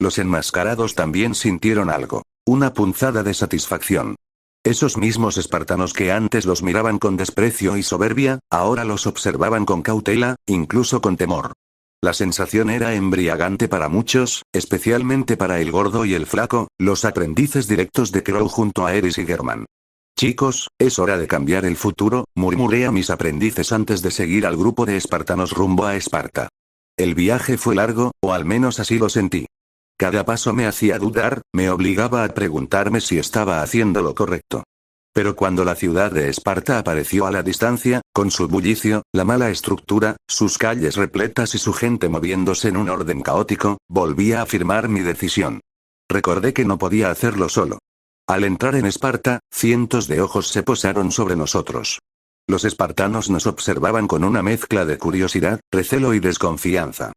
Los enmascarados también sintieron algo, una punzada de satisfacción. Esos mismos espartanos que antes los miraban con desprecio y soberbia, ahora los observaban con cautela, incluso con temor. La sensación era embriagante para muchos, especialmente para el gordo y el flaco, los aprendices directos de Crow junto a Eris y Germán. Chicos, es hora de cambiar el futuro, murmuré a mis aprendices antes de seguir al grupo de espartanos rumbo a Esparta. El viaje fue largo, o al menos así lo sentí. Cada paso me hacía dudar, me obligaba a preguntarme si estaba haciendo lo correcto. Pero cuando la ciudad de Esparta apareció a la distancia, con su bullicio, la mala estructura, sus calles repletas y su gente moviéndose en un orden caótico, volví a afirmar mi decisión. Recordé que no podía hacerlo solo. Al entrar en Esparta, cientos de ojos se posaron sobre nosotros. Los espartanos nos observaban con una mezcla de curiosidad, recelo y desconfianza.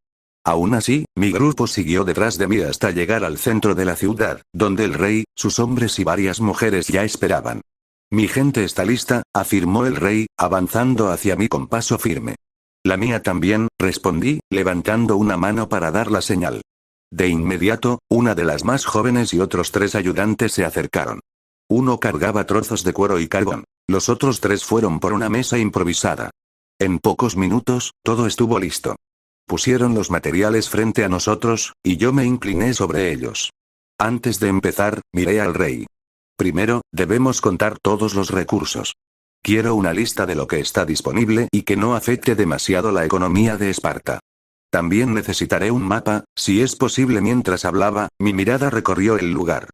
Aún así, mi grupo siguió detrás de mí hasta llegar al centro de la ciudad, donde el rey, sus hombres y varias mujeres ya esperaban. Mi gente está lista, afirmó el rey, avanzando hacia mí con paso firme. La mía también, respondí, levantando una mano para dar la señal. De inmediato, una de las más jóvenes y otros 3 ayudantes se acercaron. Uno cargaba trozos de cuero y carbón. Los otros 3 fueron por una mesa improvisada. En pocos minutos, todo estuvo listo. Pusieron los materiales frente a nosotros, y yo me incliné sobre ellos. Antes de empezar, miré al rey. Primero, debemos contar todos los recursos. Quiero una lista de lo que está disponible y que no afecte demasiado la economía de Esparta. También necesitaré un mapa, si es posible. Mientras hablaba, mi mirada recorrió el lugar.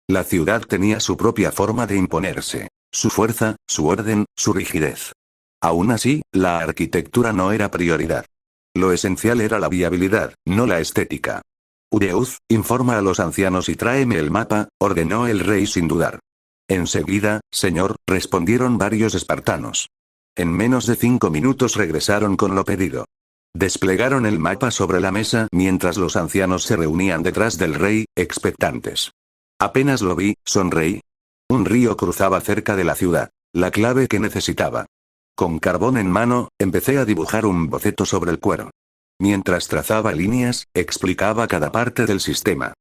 La ciudad tenía su propia forma de imponerse. Su fuerza, su orden, su rigidez. Aún así, la arquitectura no era prioridad. Lo esencial era la viabilidad, no la estética. Ureuz, informa a los ancianos y tráeme el mapa, ordenó el rey sin dudar. Enseguida, señor, respondieron varios espartanos. En menos de 5 minutos regresaron con lo pedido. Desplegaron el mapa sobre la mesa mientras los ancianos se reunían detrás del rey, expectantes. Apenas lo vi, sonreí. Un río cruzaba cerca de la ciudad, la clave que necesitaba. Con carbón en mano, empecé a dibujar un boceto sobre el cuero. Mientras trazaba líneas, explicaba cada parte del sistema.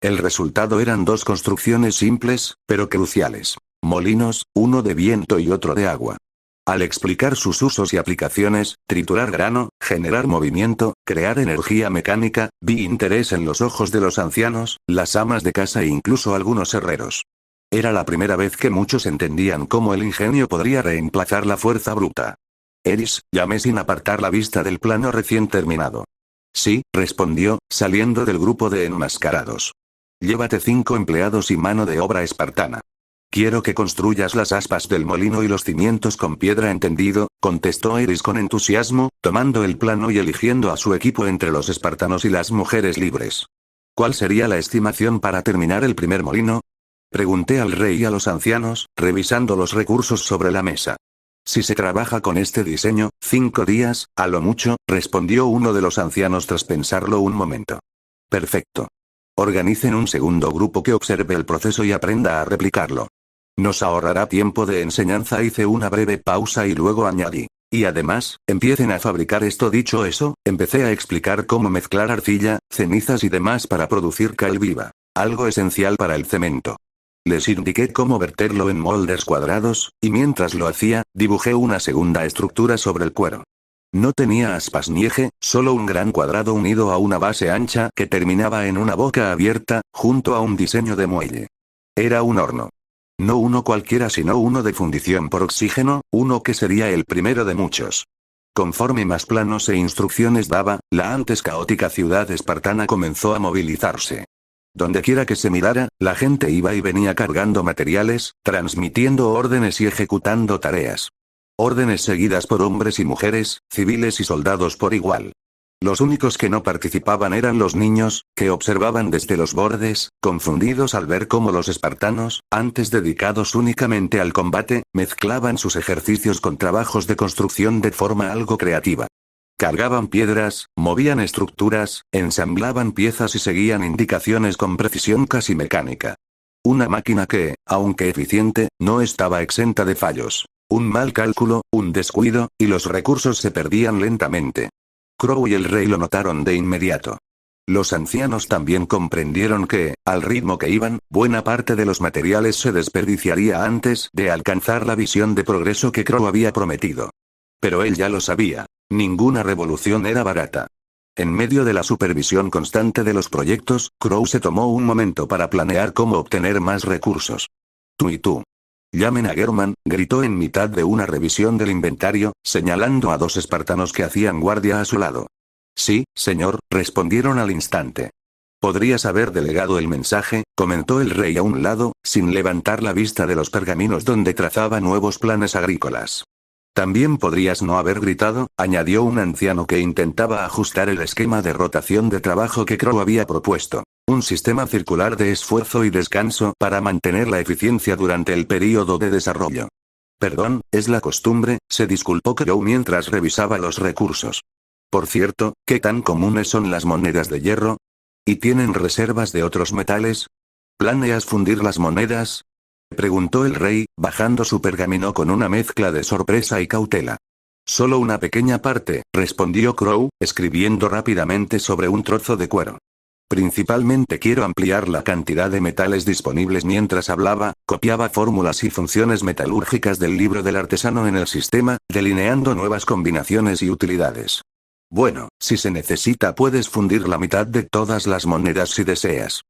El resultado eran 2 construcciones simples, pero cruciales. Molinos, uno de viento y otro de agua. Al explicar sus usos y aplicaciones, triturar grano, generar movimiento, crear energía mecánica, vi interés en los ojos de los ancianos, las amas de casa e incluso algunos herreros. Era la primera vez que muchos entendían cómo el ingenio podría reemplazar la fuerza bruta. Eris, llamé sin apartar la vista del plano recién terminado. Sí, respondió, saliendo del grupo de enmascarados. Llévate 5 empleados y mano de obra espartana. Quiero que construyas las aspas del molino y los cimientos con piedra. Entendido, contestó Eris con entusiasmo, tomando el plano y eligiendo a su equipo entre los espartanos y las mujeres libres. ¿Cuál sería la estimación para terminar el primer molino? Pregunté al rey y a los ancianos, revisando los recursos sobre la mesa. Si se trabaja con este diseño, 5 días, a lo mucho, respondió uno de los ancianos tras pensarlo un momento. Perfecto. Organicen un segundo grupo que observe el proceso y aprenda a replicarlo. Nos ahorrará tiempo de enseñanza. Hice una breve pausa y luego añadí. Y además, empiecen a fabricar esto. Dicho eso, empecé a explicar cómo mezclar arcilla, cenizas y demás para producir cal viva. Algo esencial para el cemento. Les indiqué cómo verterlo en moldes cuadrados, y mientras lo hacía, dibujé una segunda estructura sobre el cuero. No tenía aspas ni eje, solo un gran cuadrado unido a una base ancha que terminaba en una boca abierta, junto a un diseño de muelle. Era un horno. No uno cualquiera, sino uno de fundición por oxígeno, uno que sería el primero de muchos. Conforme más planos e instrucciones daba, la antes caótica ciudad espartana comenzó a movilizarse. Dondequiera que se mirara, la gente iba y venía cargando materiales, transmitiendo órdenes y ejecutando tareas. Órdenes seguidas por hombres y mujeres, civiles y soldados por igual. Los únicos que no participaban eran los niños, que observaban desde los bordes, confundidos al ver cómo los espartanos, antes dedicados únicamente al combate, mezclaban sus ejercicios con trabajos de construcción de forma algo creativa. Cargaban piedras, movían estructuras, ensamblaban piezas y seguían indicaciones con precisión casi mecánica. Una máquina que, aunque eficiente, no estaba exenta de fallos. Un mal cálculo, un descuido, y los recursos se perdían lentamente. Crow y el rey lo notaron de inmediato. Los ancianos también comprendieron que, al ritmo que iban, buena parte de los materiales se desperdiciaría antes de alcanzar la visión de progreso que Crow había prometido. Pero él ya lo sabía. Ninguna revolución era barata. En medio de la supervisión constante de los proyectos, Crow se tomó un momento para planear cómo obtener más recursos. Tú y tú. Llamen a German, gritó en mitad de una revisión del inventario, señalando a 2 espartanos que hacían guardia a su lado. Sí, señor, respondieron al instante. Podrías haber delegado el mensaje, comentó el rey a un lado, sin levantar la vista de los pergaminos donde trazaba nuevos planes agrícolas. También podrías no haber gritado, añadió un anciano que intentaba ajustar el esquema de rotación de trabajo que Crow había propuesto. Un sistema circular de esfuerzo y descanso para mantener la eficiencia durante el período de desarrollo. Perdón, es la costumbre, se disculpó Crow mientras revisaba los recursos. Por cierto, ¿qué tan comunes son las monedas de hierro? ¿Y tienen reservas de otros metales? ¿Planeas fundir las monedas?, preguntó el rey, bajando su pergamino con una mezcla de sorpresa y cautela. Solo una pequeña parte, respondió Crow, escribiendo rápidamente sobre un trozo de cuero. Principalmente quiero ampliar la cantidad de metales disponibles. Mientras hablaba, copiaba fórmulas y funciones metalúrgicas del libro del artesano en el sistema, delineando nuevas combinaciones y utilidades. Bueno, si se necesita puedes fundir la mitad de todas las monedas si deseas.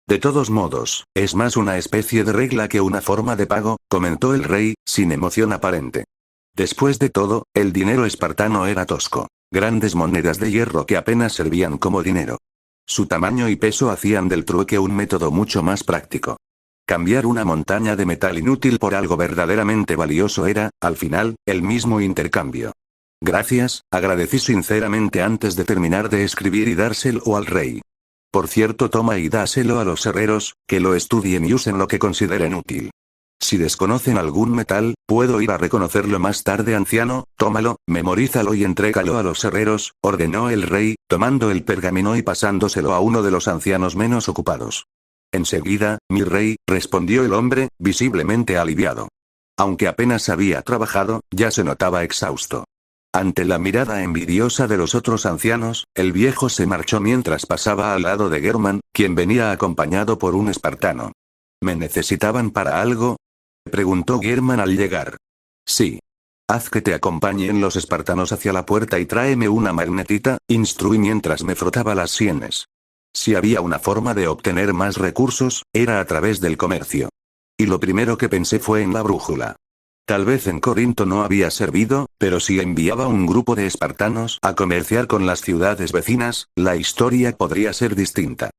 De todos modos, es más una especie de regla que una forma de pago, comentó el rey, sin emoción aparente. Después de todo, el dinero espartano era tosco. Grandes monedas de hierro que apenas servían como dinero. Su tamaño y peso hacían del trueque un método mucho más práctico. Cambiar una montaña de metal inútil por algo verdaderamente valioso era, al final, el mismo intercambio. Gracias, agradecí sinceramente antes de terminar de escribir y dárselo al rey. Por cierto, toma y dáselo a los herreros, que lo estudien y usen lo que consideren útil. Si desconocen algún metal, puedo ir a reconocerlo más tarde, anciano. Tómalo, memorízalo y entrégalo a los herreros, ordenó el rey, tomando el pergamino y pasándoselo a uno de los ancianos menos ocupados. Enseguida, mi rey, respondió el hombre, visiblemente aliviado. Aunque apenas había trabajado, ya se notaba exhausto. Ante la mirada envidiosa de los otros ancianos, el viejo se marchó mientras pasaba al lado de Germán, quien venía acompañado por un espartano. ¿Me necesitaban para algo?, preguntó Germán al llegar. Sí. Haz que te acompañen los espartanos hacia la puerta y tráeme una magnetita, instruí mientras me frotaba las sienes. Si había una forma de obtener más recursos, era a través del comercio. Y lo primero que pensé fue en la brújula. Tal vez en Corinto no había servido, pero si enviaba un grupo de espartanos a comerciar con las ciudades vecinas, la historia podría ser distinta.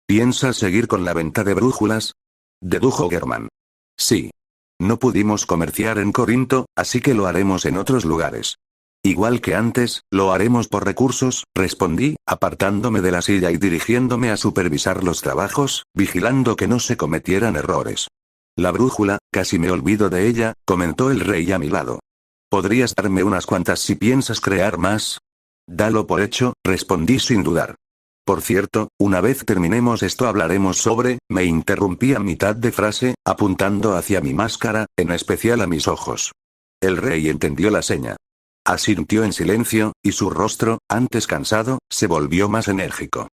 ¿Piensas seguir con la venta de brújulas?, dedujo Germán. Sí. No pudimos comerciar en Corinto, así que lo haremos en otros lugares. Igual que antes, lo haremos por recursos, respondí, apartándome de la silla y dirigiéndome a supervisar los trabajos, vigilando que no se cometieran errores. La brújula, casi me olvido de ella, comentó el rey a mi lado. ¿Podrías darme unas cuantas si piensas crear más? Dalo por hecho, respondí sin dudar. Por cierto, una vez terminemos esto hablaremos sobre, me interrumpí a mitad de frase, apuntando hacia mi máscara, en especial a mis ojos. El rey entendió la seña. Asintió en silencio, y su rostro, antes cansado, se volvió más enérgico.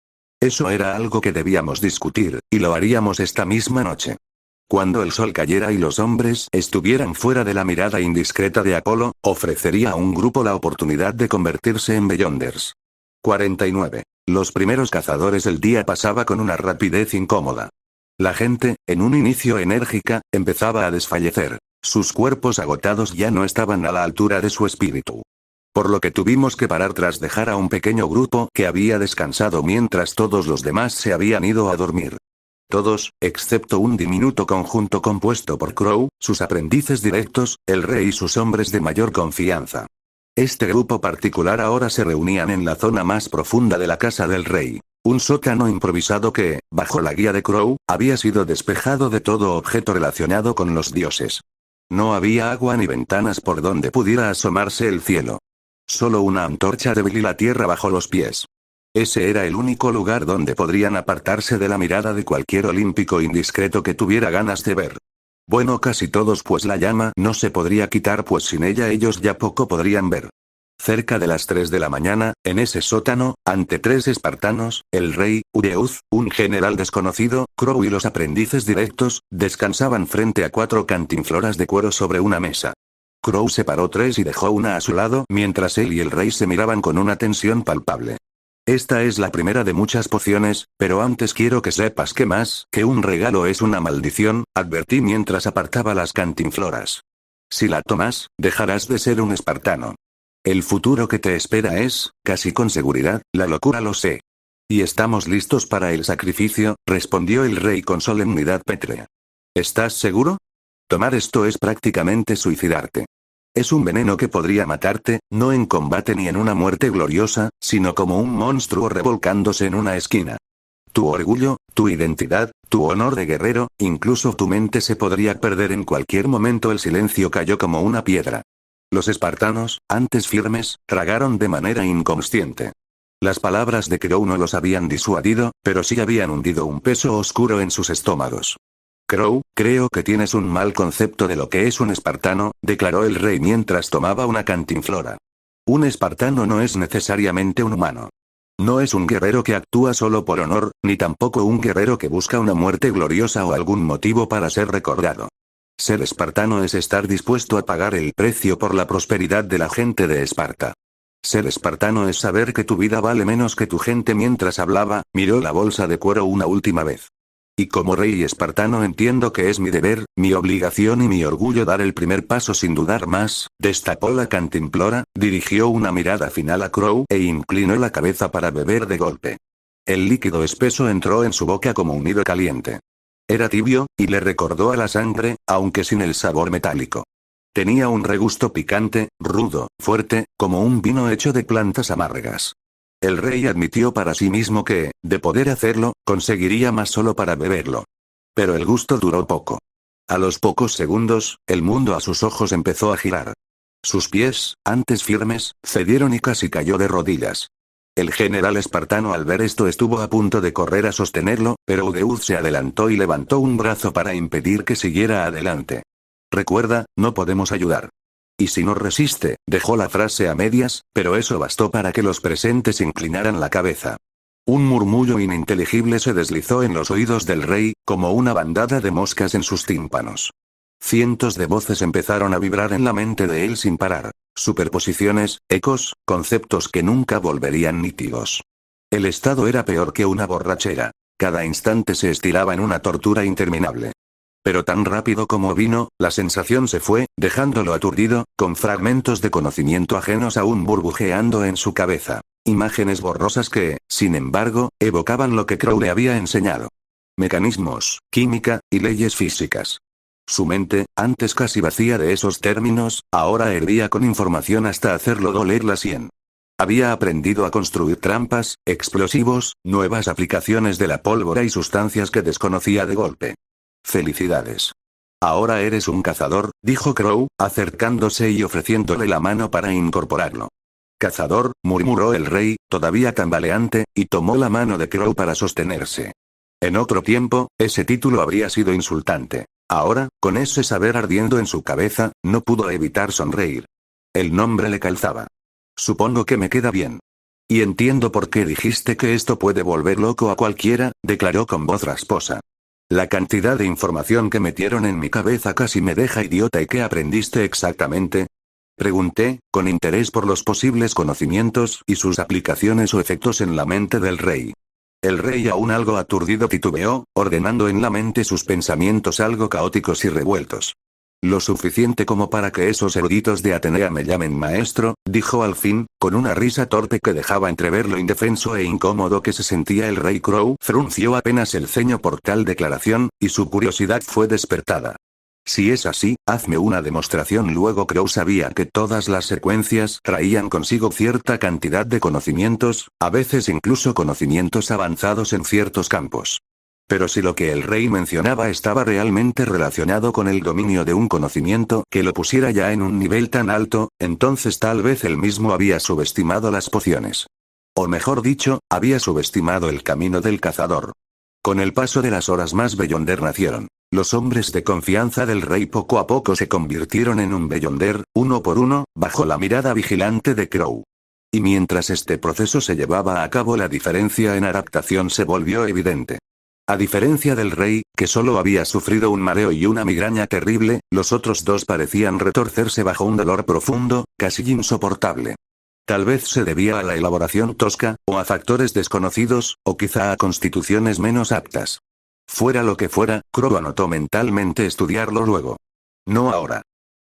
Eso era algo que debíamos discutir, y lo haríamos esta misma noche. Cuando el sol cayera y los hombres estuvieran fuera de la mirada indiscreta de Apolo, ofrecería a un grupo la oportunidad de convertirse en Beyonders. 49. Los primeros cazadores del día pasaba con una rapidez incómoda. La gente, en un inicio enérgica, empezaba a desfallecer. Sus cuerpos agotados ya no estaban a la altura de su espíritu. Por lo que tuvimos que parar tras dejar a un pequeño grupo que había descansado mientras todos los demás se habían ido a dormir. Todos, excepto un diminuto conjunto compuesto por Crow, sus aprendices directos, el rey y sus hombres de mayor confianza. Este grupo particular ahora se reunían en la zona más profunda de la casa del rey. Un sótano improvisado que, bajo la guía de Crow, había sido despejado de todo objeto relacionado con los dioses. No había agua ni ventanas por donde pudiera asomarse el cielo. Solo una antorcha débil y la tierra bajo los pies. Ese era el único lugar donde podrían apartarse de la mirada de cualquier olímpico indiscreto que tuviera ganas de ver. Bueno, casi todos, pues la llama no se podría quitar, pues sin ella ellos ya poco podrían ver. Cerca de las 3 de la mañana, en ese sótano, ante 3 espartanos, el rey, Ureuz, un general desconocido, Crow y los aprendices directos, descansaban frente a 4 cantinfloras de cuero sobre una mesa. Crow separó 3 y dejó una a su lado, mientras él y el rey se miraban con una tensión palpable. Esta es la primera de muchas pociones, pero antes quiero que sepas que más que un regalo es una maldición, advertí mientras apartaba las cantinfloras. Si la tomas, dejarás de ser un espartano. El futuro que te espera es, casi con seguridad, la locura, lo sé. ¿Y estamos listos para el sacrificio?, respondió el rey con solemnidad pétrea. ¿Estás seguro? Tomar esto es prácticamente suicidarte. Es un veneno que podría matarte, no en combate ni en una muerte gloriosa, sino como un monstruo revolcándose en una esquina. Tu orgullo, tu identidad, tu honor de guerrero, incluso tu mente se podría perder en cualquier momento. El silencio cayó como una piedra. Los espartanos, antes firmes, tragaron de manera inconsciente. Las palabras de Crow no los habían disuadido, pero sí habían hundido un peso oscuro en sus estómagos. Crow, creo que tienes un mal concepto de lo que es un espartano, declaró el rey mientras tomaba una cantinflora. Un espartano no es necesariamente un humano. No es un guerrero que actúa solo por honor, ni tampoco un guerrero que busca una muerte gloriosa o algún motivo para ser recordado. Ser espartano es estar dispuesto a pagar el precio por la prosperidad de la gente de Esparta. Ser espartano es saber que tu vida vale menos que tu gente. Mientras hablaba, miró la bolsa de cuero una última vez. Y como rey espartano entiendo que es mi deber, mi obligación y mi orgullo dar el primer paso sin dudar más. Destapó la cantimplora, dirigió una mirada final a Crow e inclinó la cabeza para beber de golpe. El líquido espeso entró en su boca como un hilo caliente. Era tibio, y le recordó a la sangre, aunque sin el sabor metálico. Tenía un regusto picante, rudo, fuerte, como un vino hecho de plantas amargas. El rey admitió para sí mismo que, de poder hacerlo, conseguiría más solo para beberlo. Pero el gusto duró poco. A los pocos segundos, el mundo a sus ojos empezó a girar. Sus pies, antes firmes, cedieron y casi cayó de rodillas. El general espartano al ver esto estuvo a punto de correr a sostenerlo, pero Udeud se adelantó y levantó un brazo para impedir que siguiera adelante. Recuerda, no podemos ayudar. Y si no resiste, dejó la frase a medias, pero eso bastó para que los presentes inclinaran la cabeza. Un murmullo ininteligible se deslizó en los oídos del rey, como una bandada de moscas en sus tímpanos. Cientos de voces empezaron a vibrar en la mente de él sin parar. Superposiciones, ecos, conceptos que nunca volverían nítidos. El estado era peor que una borrachera. Cada instante se estiraba en una tortura interminable. Pero tan rápido como vino, la sensación se fue, dejándolo aturdido, con fragmentos de conocimiento ajenos aún burbujeando en su cabeza. Imágenes borrosas que, sin embargo, evocaban lo que Crow le había enseñado. Mecanismos, química, y leyes físicas. Su mente, antes casi vacía de esos términos, ahora hervía con información hasta hacerlo doler la sien. Había aprendido a construir trampas, explosivos, nuevas aplicaciones de la pólvora y sustancias que desconocía de golpe. Felicidades. Ahora eres un cazador, dijo Crow, acercándose y ofreciéndole la mano para incorporarlo. Cazador, murmuró el rey, todavía tambaleante, y tomó la mano de Crow para sostenerse. En otro tiempo, ese título habría sido insultante. Ahora, con ese saber ardiendo en su cabeza, no pudo evitar sonreír. El nombre le calzaba. Supongo que me queda bien. Y entiendo por qué dijiste que esto puede volver loco a cualquiera, declaró con voz rasposa. La cantidad de información que metieron en mi cabeza casi me deja idiota. ¿Y qué aprendiste exactamente? Pregunté, con interés por los posibles conocimientos y sus aplicaciones o efectos en la mente del rey. El rey, aún algo aturdido, titubeó, ordenando en la mente sus pensamientos algo caóticos y revueltos. Lo suficiente como para que esos eruditos de Atenea me llamen maestro, dijo al fin, con una risa torpe que dejaba entrever lo indefenso e incómodo que se sentía el rey. Crow frunció apenas el ceño por tal declaración, y su curiosidad fue despertada. Si es así, hazme una demostración. Luego Crow sabía que todas las secuencias traían consigo cierta cantidad de conocimientos, a veces incluso conocimientos avanzados en ciertos campos. Pero si lo que el rey mencionaba estaba realmente relacionado con el dominio de un conocimiento que lo pusiera ya en un nivel tan alto, entonces tal vez él mismo había subestimado las pociones. O mejor dicho, había subestimado el camino del cazador. Con el paso de las horas más Beyonder nacieron. Los hombres de confianza del rey poco a poco se convirtieron en un Beyonder, uno por uno, bajo la mirada vigilante de Crow. Y mientras este proceso se llevaba a cabo, la diferencia en adaptación se volvió evidente. A diferencia del rey, que solo había sufrido un mareo y una migraña terrible, los otros dos parecían retorcerse bajo un dolor profundo, casi insoportable. Tal vez se debía a la elaboración tosca, o a factores desconocidos, o quizá a constituciones menos aptas. Fuera lo que fuera, Crow anotó mentalmente estudiarlo luego. No ahora.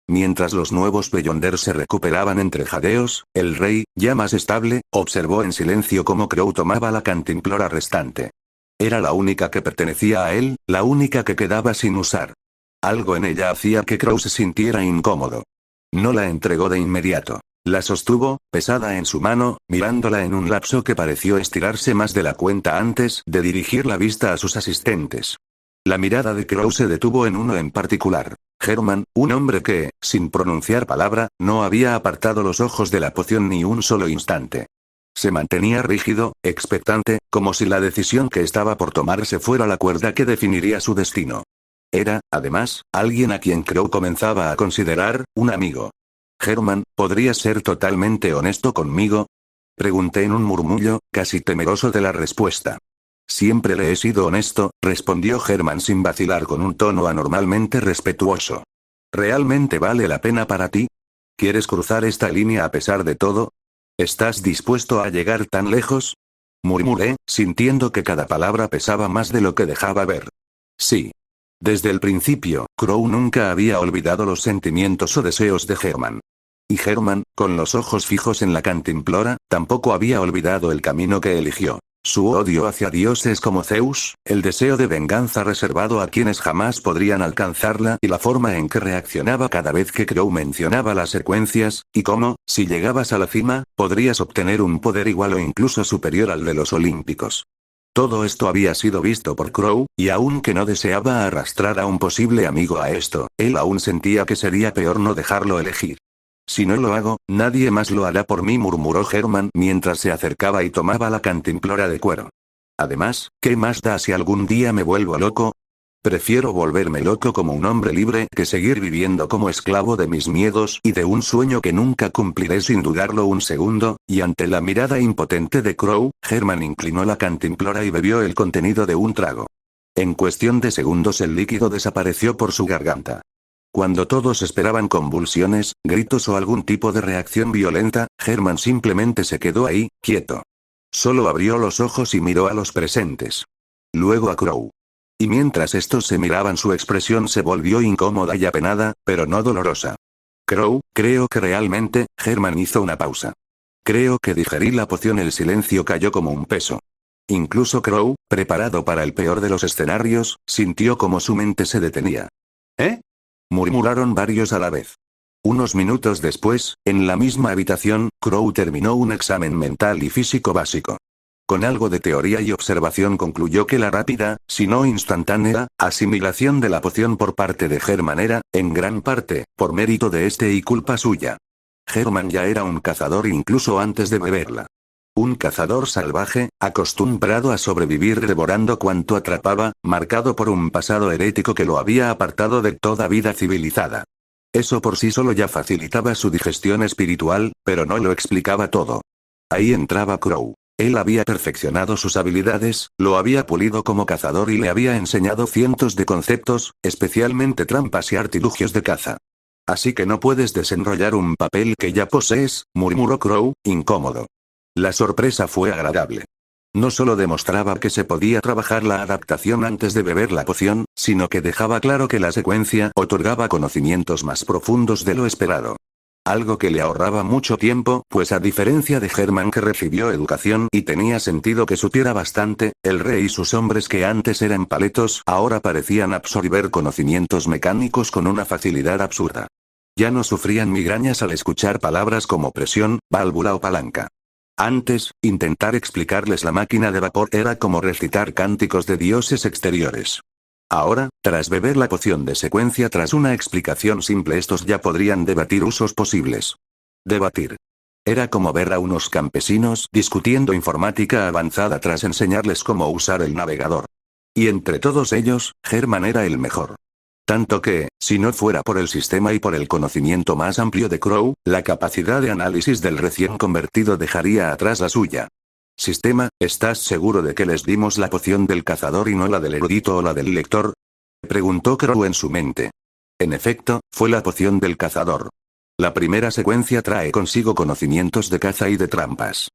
Mientras los nuevos Beyonder se recuperaban entre jadeos, el rey, ya más estable, observó en silencio cómo Crow tomaba la cantimplora restante. Era la única que pertenecía a él, la única que quedaba sin usar. Algo en ella hacía que Crow se sintiera incómodo. No la entregó de inmediato. La sostuvo, pesada en su mano, mirándola en un lapso que pareció estirarse más de la cuenta antes de dirigir la vista a sus asistentes. La mirada de Crow se detuvo en uno en particular. Herman, un hombre que, sin pronunciar palabra, no había apartado los ojos de la poción ni un solo instante. Se mantenía rígido, expectante, como si la decisión que estaba por tomarse fuera la cuerda que definiría su destino. Era, además, alguien a quien Crow comenzaba a considerar un amigo. Herman, ¿podrías ser totalmente honesto conmigo? Pregunté en un murmullo, casi temeroso de la respuesta. Siempre le he sido honesto, respondió Herman sin vacilar con un tono anormalmente respetuoso. ¿Realmente vale la pena para ti? ¿Quieres cruzar esta línea a pesar de todo? ¿Estás dispuesto a llegar tan lejos? Murmuré, sintiendo que cada palabra pesaba más de lo que dejaba ver. Sí. Desde el principio, Crow nunca había olvidado los sentimientos o deseos de Herman. Y Herman, con los ojos fijos en la cantimplora, tampoco había olvidado el camino que eligió. Su odio hacia dioses como Zeus, el deseo de venganza reservado a quienes jamás podrían alcanzarla y la forma en que reaccionaba cada vez que Crow mencionaba las secuencias, y cómo, si llegabas a la cima, podrías obtener un poder igual o incluso superior al de los olímpicos. Todo esto había sido visto por Crow, y aunque no deseaba arrastrar a un posible amigo a esto, él aún sentía que sería peor no dejarlo elegir. Si no lo hago, nadie más lo hará por mí, murmuró Herman mientras se acercaba y tomaba la cantimplora de cuero. Además, ¿qué más da si algún día me vuelvo loco? Prefiero volverme loco como un hombre libre que seguir viviendo como esclavo de mis miedos y de un sueño que nunca cumpliré sin dudarlo un segundo, y ante la mirada impotente de Crow, Herman inclinó la cantimplora y bebió el contenido de un trago. En cuestión de segundos el líquido desapareció por su garganta. Cuando todos esperaban convulsiones, gritos o algún tipo de reacción violenta, Herman simplemente se quedó ahí, quieto. Solo abrió los ojos y miró a los presentes. Luego a Crow. Y mientras estos se miraban su expresión se volvió incómoda y apenada, pero no dolorosa. Crow, creo que realmente, Herman hizo una pausa. Creo que digerí la poción. El silencio cayó como un peso. Incluso Crow, preparado para el peor de los escenarios, sintió como su mente se detenía. ¿Eh? Murmuraron varios a la vez. Unos minutos después, en la misma habitación, Crow terminó un examen mental y físico básico. Con algo de teoría y observación concluyó que la rápida, si no instantánea, asimilación de la poción por parte de Herman era, en gran parte, por mérito de este y culpa suya. Herman ya era un cazador incluso antes de beberla. Un cazador salvaje, acostumbrado a sobrevivir devorando cuanto atrapaba, marcado por un pasado herético que lo había apartado de toda vida civilizada. Eso por sí solo ya facilitaba su digestión espiritual, pero no lo explicaba todo. Ahí entraba Crow. Él había perfeccionado sus habilidades, lo había pulido como cazador y le había enseñado cientos de conceptos, especialmente trampas y artilugios de caza. Así que no puedes desenrollar un papel que ya posees, murmuró Crow, incómodo. La sorpresa fue agradable. No solo demostraba que se podía trabajar la adaptación antes de beber la poción, sino que dejaba claro que la secuencia otorgaba conocimientos más profundos de lo esperado. Algo que le ahorraba mucho tiempo, pues a diferencia de Herman que recibió educación y tenía sentido que supiera bastante, el rey y sus hombres que antes eran paletos ahora parecían absorber conocimientos mecánicos con una facilidad absurda. Ya no sufrían migrañas al escuchar palabras como presión, válvula o palanca. Antes, intentar explicarles la máquina de vapor era como recitar cánticos de dioses exteriores. Ahora, tras beber la poción de secuencia tras una explicación simple, estos ya podrían debatir usos posibles. Debatir. Era como ver a unos campesinos discutiendo informática avanzada tras enseñarles cómo usar el navegador. Y entre todos ellos, Herman era el mejor. Tanto que, si no fuera por el sistema y por el conocimiento más amplio de Crow, la capacidad de análisis del recién convertido dejaría atrás la suya. Sistema, ¿estás seguro de que les dimos la poción del cazador y no la del erudito o la del lector? Preguntó Crow en su mente. En efecto, fue la poción del cazador. La primera secuencia trae consigo conocimientos de caza y de trampas.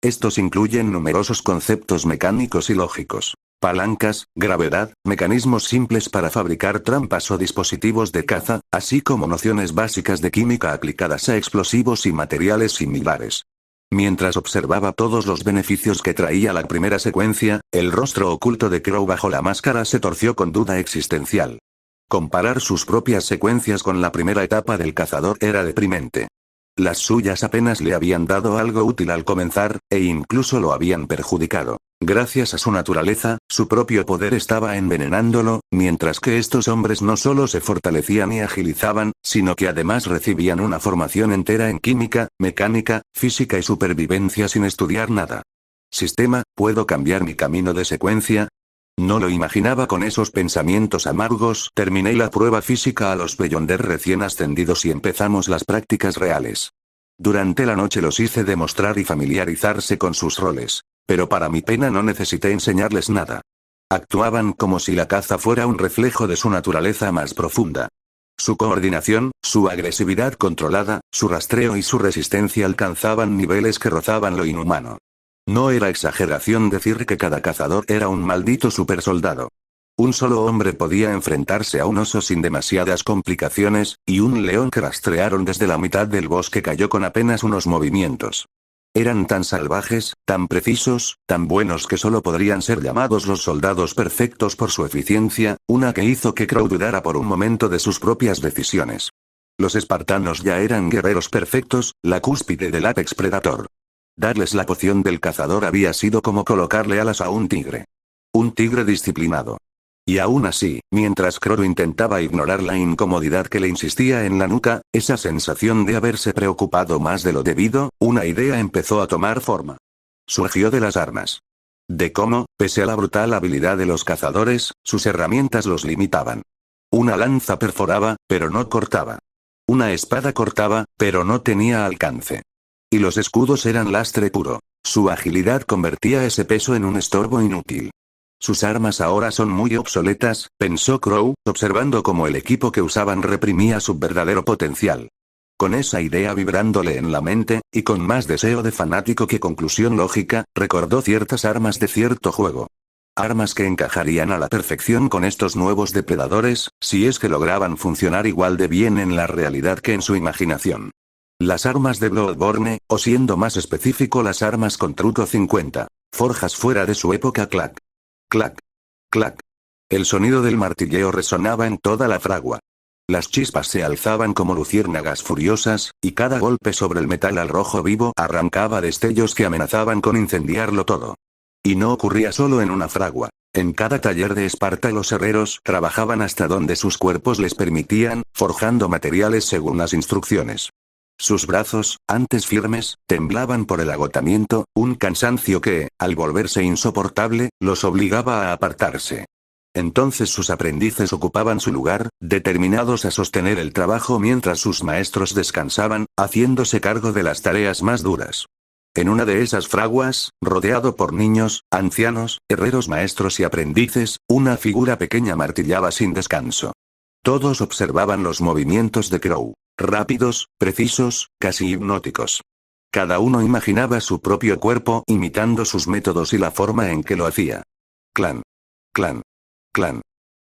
Estos incluyen numerosos conceptos mecánicos y lógicos. Palancas, gravedad, mecanismos simples para fabricar trampas o dispositivos de caza, así como nociones básicas de química aplicadas a explosivos y materiales similares. Mientras observaba todos los beneficios que traía la primera secuencia, el rostro oculto de Crow bajo la máscara se torció con duda existencial. Comparar sus propias secuencias con la primera etapa del cazador era deprimente. Las suyas apenas le habían dado algo útil al comenzar, e incluso lo habían perjudicado. Gracias a su naturaleza, su propio poder estaba envenenándolo, mientras que estos hombres no solo se fortalecían y agilizaban, sino que además recibían una formación entera en química, mecánica, física y supervivencia sin estudiar nada. Sistema, ¿puedo cambiar mi camino de secuencia? No lo imaginaba con esos pensamientos amargos. Terminé la prueba física a los Beyonder recién ascendidos y empezamos las prácticas reales. Durante la noche los hice demostrar y familiarizarse con sus roles. Pero para mi pena no necesité enseñarles nada. Actuaban como si la caza fuera un reflejo de su naturaleza más profunda. Su coordinación, su agresividad controlada, su rastreo y su resistencia alcanzaban niveles que rozaban lo inhumano. No era exageración decir que cada cazador era un maldito supersoldado. Un solo hombre podía enfrentarse a un oso sin demasiadas complicaciones, y un león que rastrearon desde la mitad del bosque cayó con apenas unos movimientos. Eran tan salvajes, tan precisos, tan buenos que solo podrían ser llamados los soldados perfectos por su eficiencia, una que hizo que Crow dudara por un momento de sus propias decisiones. Los espartanos ya eran guerreros perfectos, la cúspide del Apex Predator. Darles la poción del cazador había sido como colocarle alas a un tigre. Un tigre disciplinado. Y aún así, mientras Crow intentaba ignorar la incomodidad que le insistía en la nuca, esa sensación de haberse preocupado más de lo debido, una idea empezó a tomar forma. Surgió de las armas. De cómo, pese a la brutal habilidad de los cazadores, sus herramientas los limitaban. Una lanza perforaba, pero no cortaba. Una espada cortaba, pero no tenía alcance. Y los escudos eran lastre puro. Su agilidad convertía ese peso en un estorbo inútil. Sus armas ahora son muy obsoletas, pensó Crow, observando cómo el equipo que usaban reprimía su verdadero potencial. Con esa idea vibrándole en la mente, y con más deseo de fanático que conclusión lógica, recordó ciertas armas de cierto juego. Armas que encajarían a la perfección con estos nuevos depredadores, si es que lograban funcionar igual de bien en la realidad que en su imaginación. Las armas de Bloodborne, o siendo más específico las armas con truco 50, forjas fuera de su época clac. Clac. Clac. El sonido del martilleo resonaba en toda la fragua. Las chispas se alzaban como luciérnagas furiosas, y cada golpe sobre el metal al rojo vivo arrancaba destellos que amenazaban con incendiarlo todo. Y no ocurría solo en una fragua. En cada taller de Esparta los herreros trabajaban hasta donde sus cuerpos les permitían, forjando materiales según las instrucciones. Sus brazos, antes firmes, temblaban por el agotamiento, un cansancio que, al volverse insoportable, los obligaba a apartarse. Entonces sus aprendices ocupaban su lugar, determinados a sostener el trabajo mientras sus maestros descansaban, haciéndose cargo de las tareas más duras. En una de esas fraguas, rodeado por niños, ancianos, herreros maestros y aprendices, una figura pequeña martillaba sin descanso. Todos observaban los movimientos de Crow. Rápidos, precisos, casi hipnóticos. Cada uno imaginaba su propio cuerpo imitando sus métodos y la forma en que lo hacía. Clan. Clan. Clan.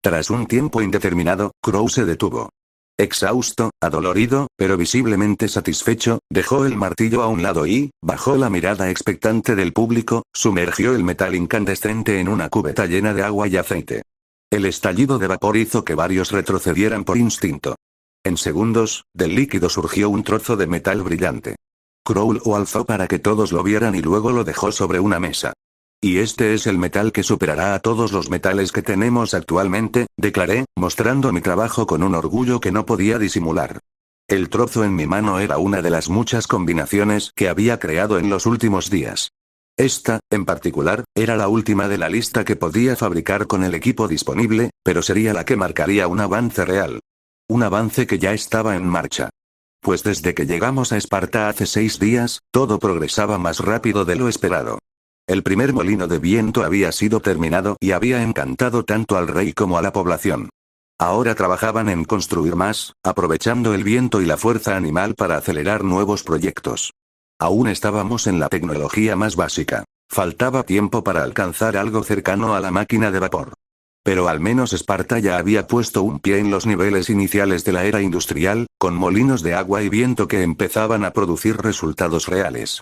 Tras un tiempo indeterminado, Crow se detuvo. Exhausto, adolorido, pero visiblemente satisfecho, dejó el martillo a un lado y, bajo la mirada expectante del público, sumergió el metal incandescente en una cubeta llena de agua y aceite. El estallido de vapor hizo que varios retrocedieran por instinto. En segundos, del líquido surgió un trozo de metal brillante. Crow lo alzó para que todos lo vieran y luego lo dejó sobre una mesa. Y este es el metal que superará a todos los metales que tenemos actualmente, declaré, mostrando mi trabajo con un orgullo que no podía disimular. El trozo en mi mano era una de las muchas combinaciones que había creado en los últimos días. Esta, en particular, era la última de la lista que podía fabricar con el equipo disponible, pero sería la que marcaría un avance real. Un avance que ya estaba en marcha. Pues desde que llegamos a Esparta hace 6 días, todo progresaba más rápido de lo esperado. El primer molino de viento había sido terminado y había encantado tanto al rey como a la población. Ahora trabajaban en construir más, aprovechando el viento y la fuerza animal para acelerar nuevos proyectos. Aún estábamos en la tecnología más básica. Faltaba tiempo para alcanzar algo cercano a la máquina de vapor. Pero al menos Esparta ya había puesto un pie en los niveles iniciales de la era industrial, con molinos de agua y viento que empezaban a producir resultados reales.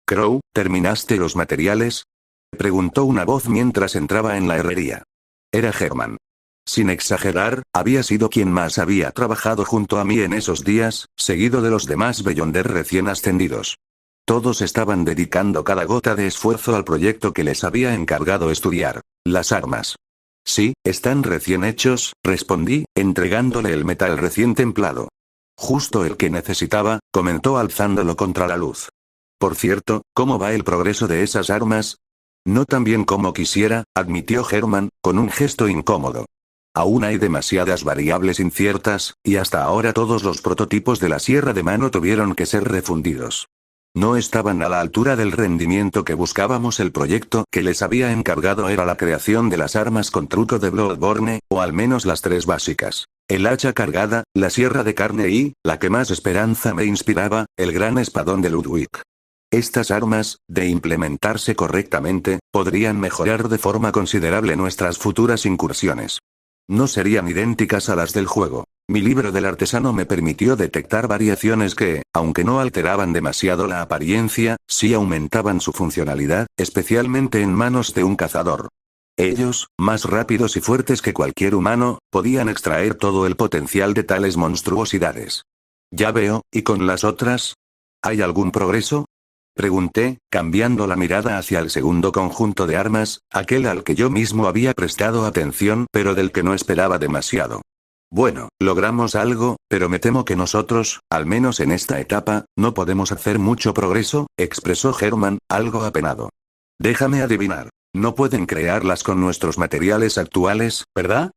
«Crow, ¿terminaste los materiales?», preguntó una voz mientras entraba en la herrería. Era Herman. Sin exagerar, había sido quien más había trabajado junto a mí en esos días, seguido de los demás Beyonder recién ascendidos. Todos estaban dedicando cada gota de esfuerzo al proyecto que les había encargado estudiar: las armas. «Sí, están recién hechos», respondí, entregándole el metal recién templado. «Justo el que necesitaba», comentó alzándolo contra la luz. «Por cierto, ¿cómo va el progreso de esas armas?». «No tan bien como quisiera», admitió Herman, con un gesto incómodo. «Aún hay demasiadas variables inciertas, y hasta ahora todos los prototipos de la sierra de mano tuvieron que ser refundidos. No estaban a la altura del rendimiento que buscábamos. El proyecto que les había encargado era la creación de las armas con truco de Bloodborne, o al menos las 3 básicas. El hacha cargada, la sierra de carne y, la que más esperanza me inspiraba, el gran espadón de Ludwig. Estas armas, de implementarse correctamente, podrían mejorar de forma considerable nuestras futuras incursiones. No serían idénticas a las del juego. Mi libro del artesano me permitió detectar variaciones que, aunque no alteraban demasiado la apariencia, sí aumentaban su funcionalidad, especialmente en manos de un cazador. Ellos, más rápidos y fuertes que cualquier humano, podían extraer todo el potencial de tales monstruosidades. Ya veo, ¿y con las otras? ¿Hay algún progreso? Pregunté, cambiando la mirada hacia el segundo conjunto de armas, aquel al que yo mismo había prestado atención pero del que no esperaba demasiado. Bueno, logramos algo, pero me temo que nosotros, al menos en esta etapa, no podemos hacer mucho progreso, expresó Herman, algo apenado. Déjame adivinar. No pueden crearlas con nuestros materiales actuales, ¿verdad?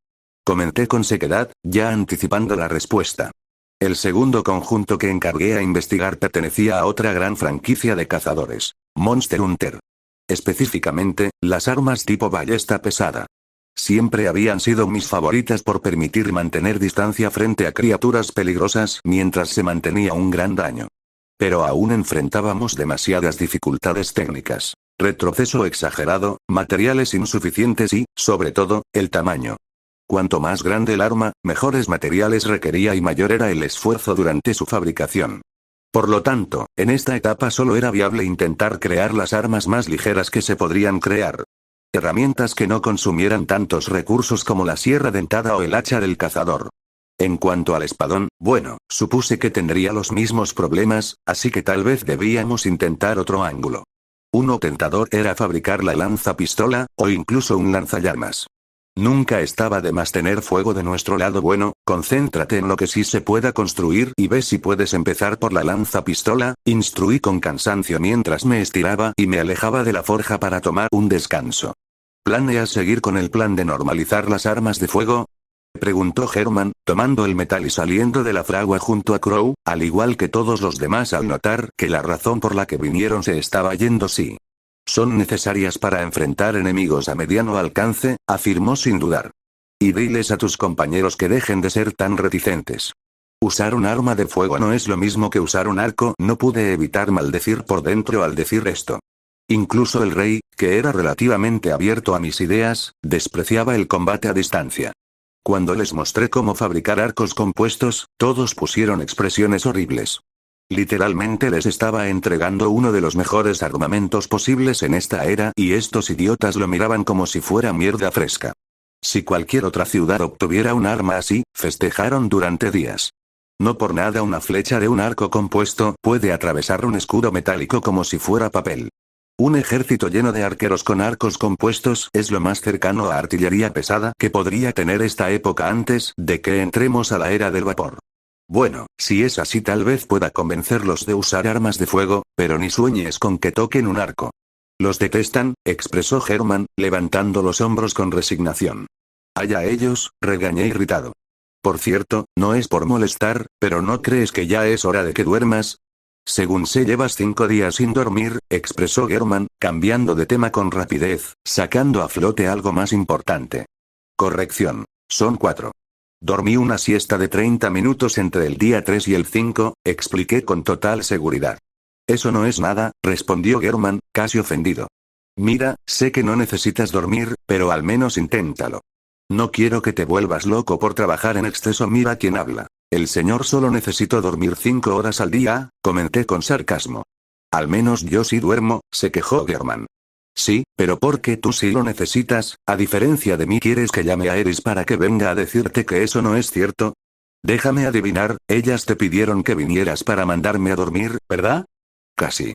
Comenté con sequedad, ya anticipando la respuesta. El segundo conjunto que encargué a investigar pertenecía a otra gran franquicia de cazadores, Monster Hunter. Específicamente, las armas tipo ballesta pesada. Siempre habían sido mis favoritas por permitir mantener distancia frente a criaturas peligrosas mientras se mantenía un gran daño. Pero aún enfrentábamos demasiadas dificultades técnicas, retroceso exagerado, materiales insuficientes y, sobre todo, el tamaño. Cuanto más grande el arma, mejores materiales requería y mayor era el esfuerzo durante su fabricación. Por lo tanto, en esta etapa solo era viable intentar crear las armas más ligeras que se podrían crear. Herramientas que no consumieran tantos recursos como la sierra dentada o el hacha del cazador. En cuanto al espadón, bueno, supuse que tendría los mismos problemas, así que tal vez debíamos intentar otro ángulo. Uno tentador era fabricar la lanza-pistola, o incluso un lanzallamas. Nunca estaba de más tener fuego de nuestro lado. Bueno, concéntrate en lo que sí se pueda construir y ve si puedes empezar por la lanza-pistola, instruí con cansancio mientras me estiraba y me alejaba de la forja para tomar un descanso. ¿Planeas seguir con el plan de normalizar las armas de fuego? Preguntó Herman, tomando el metal y saliendo de la fragua junto a Crow, al igual que todos los demás al notar que la razón por la que vinieron se estaba yendo. Sí. Son necesarias para enfrentar enemigos a mediano alcance, afirmó sin dudar. Y diles a tus compañeros que dejen de ser tan reticentes. Usar un arma de fuego no es lo mismo que usar un arco. No pude evitar maldecir por dentro al decir esto. Incluso el rey, que era relativamente abierto a mis ideas, despreciaba el combate a distancia. Cuando les mostré cómo fabricar arcos compuestos, todos pusieron expresiones horribles. Literalmente les estaba entregando uno de los mejores armamentos posibles en esta era y estos idiotas lo miraban como si fuera mierda fresca. Si cualquier otra ciudad obtuviera un arma así, festejaron durante días. No por nada una flecha de un arco compuesto puede atravesar un escudo metálico como si fuera papel. Un ejército lleno de arqueros con arcos compuestos es lo más cercano a artillería pesada que podría tener esta época antes de que entremos a la era del vapor. Bueno, si es así tal vez pueda convencerlos de usar armas de fuego, pero ni sueñes con que toquen un arco. Los detestan, expresó Herman, levantando los hombros con resignación. Allá ellos, regañé irritado. Por cierto, no es por molestar, pero ¿no crees que ya es hora de que duermas? Según sé llevas 5 días sin dormir, expresó Herman, cambiando de tema con rapidez, sacando a flote algo más importante. Corrección. Son 4. Dormí una siesta de 30 minutos entre el día 3 y el 5, expliqué con total seguridad. Eso no es nada, respondió Herman, casi ofendido. Mira, sé que no necesitas dormir, pero al menos inténtalo. No quiero que te vuelvas loco por trabajar en exceso. Mira quién habla. El señor solo necesito dormir 5 horas al día, comenté con sarcasmo. Al menos yo sí duermo, se quejó Herman. Sí, pero porque tú sí lo necesitas, a diferencia de mí. ¿Quieres que llame a Eris para que venga a decirte que eso no es cierto? Déjame adivinar, ellas te pidieron que vinieras para mandarme a dormir, ¿verdad? Casi.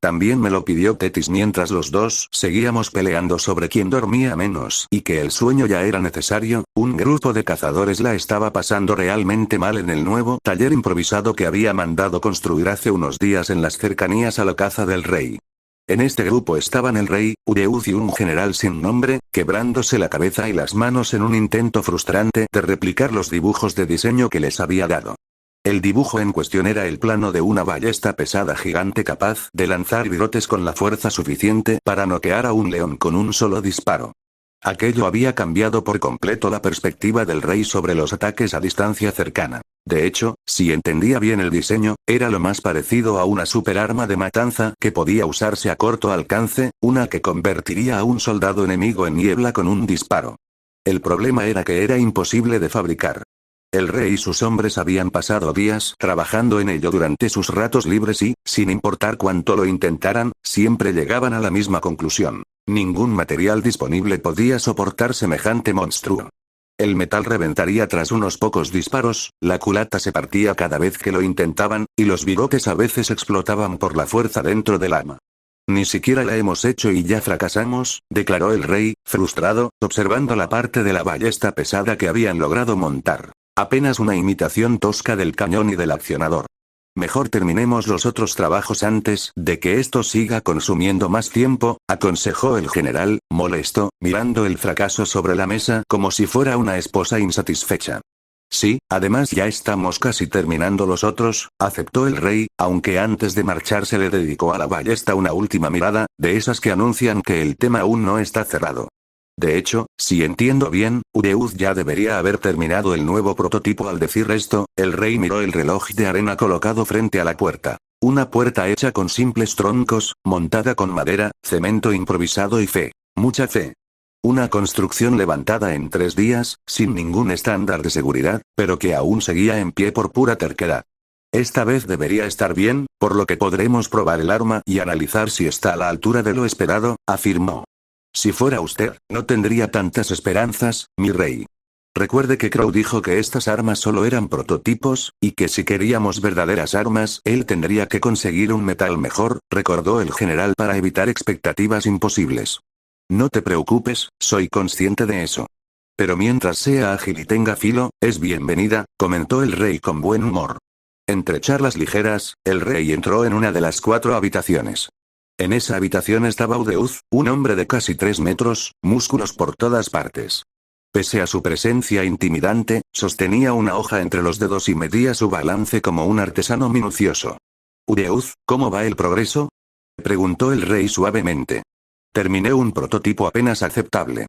También me lo pidió Tetis mientras los dos seguíamos peleando sobre quién dormía menos y que el sueño ya era necesario. Un grupo de cazadores la estaba pasando realmente mal en el nuevo taller improvisado que había mandado construir hace unos días en las cercanías a la caza del rey. En este grupo estaban el rey, Ureuz y un general sin nombre, quebrándose la cabeza y las manos en un intento frustrante de replicar los dibujos de diseño que les había dado. El dibujo en cuestión era el plano de una ballesta pesada gigante capaz de lanzar virotes con la fuerza suficiente para noquear a un león con un solo disparo. Aquello había cambiado por completo la perspectiva del rey sobre los ataques a distancia cercana. De hecho, si entendía bien el diseño, era lo más parecido a una superarma de matanza que podía usarse a corto alcance, una que convertiría a un soldado enemigo en niebla con un disparo. El problema era que era imposible de fabricar. El rey y sus hombres habían pasado días trabajando en ello durante sus ratos libres y, sin importar cuánto lo intentaran, siempre llegaban a la misma conclusión. Ningún material disponible podía soportar semejante monstruo. El metal reventaría tras unos pocos disparos, la culata se partía cada vez que lo intentaban, y los bigotes a veces explotaban por la fuerza dentro del arma. Ni siquiera la hemos hecho y ya fracasamos, declaró el rey, frustrado, observando la parte de la ballesta pesada que habían logrado montar. Apenas una imitación tosca del cañón y del accionador. Mejor terminemos los otros trabajos antes de que esto siga consumiendo más tiempo, aconsejó el general, molesto, mirando el fracaso sobre la mesa como si fuera una esposa insatisfecha. Sí, además ya estamos casi terminando los otros, aceptó el rey, aunque antes de marcharse le dedicó a la ballesta una última mirada, de esas que anuncian que el tema aún no está cerrado. De hecho, si entiendo bien, Udeuz ya debería haber terminado el nuevo prototipo. Al decir esto, el rey miró el reloj de arena colocado frente a la puerta. Una puerta hecha con simples troncos, montada con madera, cemento improvisado y fe. Mucha fe. Una construcción levantada en 3 días, sin ningún estándar de seguridad, pero que aún seguía en pie por pura terquedad. Esta vez debería estar bien, por lo que podremos probar el arma y analizar si está a la altura de lo esperado, afirmó. Si fuera usted, no tendría tantas esperanzas, mi rey. Recuerde que Crow dijo que estas armas solo eran prototipos, y que si queríamos verdaderas armas, él tendría que conseguir un metal mejor, recordó el general para evitar expectativas imposibles. No te preocupes, soy consciente de eso. Pero mientras sea ágil y tenga filo, es bienvenida, comentó el rey con buen humor. Entre charlas ligeras, el rey entró en una de las 4 habitaciones. En esa habitación estaba Udeuz, un hombre de casi 3 metros, músculos por todas partes. Pese a su presencia intimidante, sostenía una hoja entre los dedos y medía su balance como un artesano minucioso. Udeuz, ¿cómo va el progreso?, preguntó el rey suavemente. Terminé un prototipo apenas aceptable.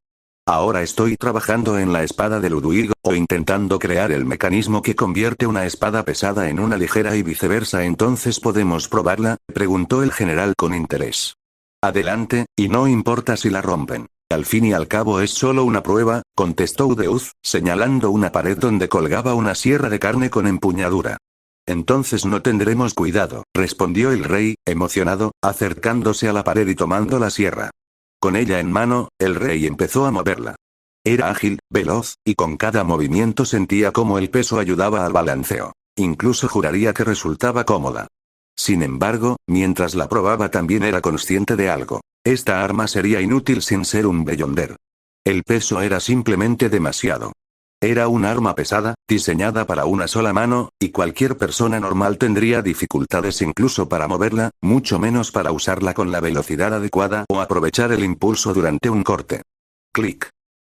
Ahora estoy trabajando en la espada de Ludwig, o intentando crear el mecanismo que convierte una espada pesada en una ligera y viceversa. ¿Entonces podemos probarla?, preguntó el general con interés. Adelante, y no importa si la rompen. Al fin y al cabo es solo una prueba, contestó Udeuz, señalando una pared donde colgaba una sierra de carne con empuñadura. Entonces no tendremos cuidado, respondió el rey, emocionado, acercándose a la pared y tomando la sierra. Con ella en mano, el rey empezó a moverla. Era ágil, veloz, y con cada movimiento sentía cómo el peso ayudaba al balanceo. Incluso juraría que resultaba cómoda. Sin embargo, mientras la probaba también era consciente de algo. Esta arma sería inútil sin ser un Beyonder. El peso era simplemente demasiado. Era un arma pesada, diseñada para una sola mano, y cualquier persona normal tendría dificultades incluso para moverla, mucho menos para usarla con la velocidad adecuada o aprovechar el impulso durante un corte. Clic.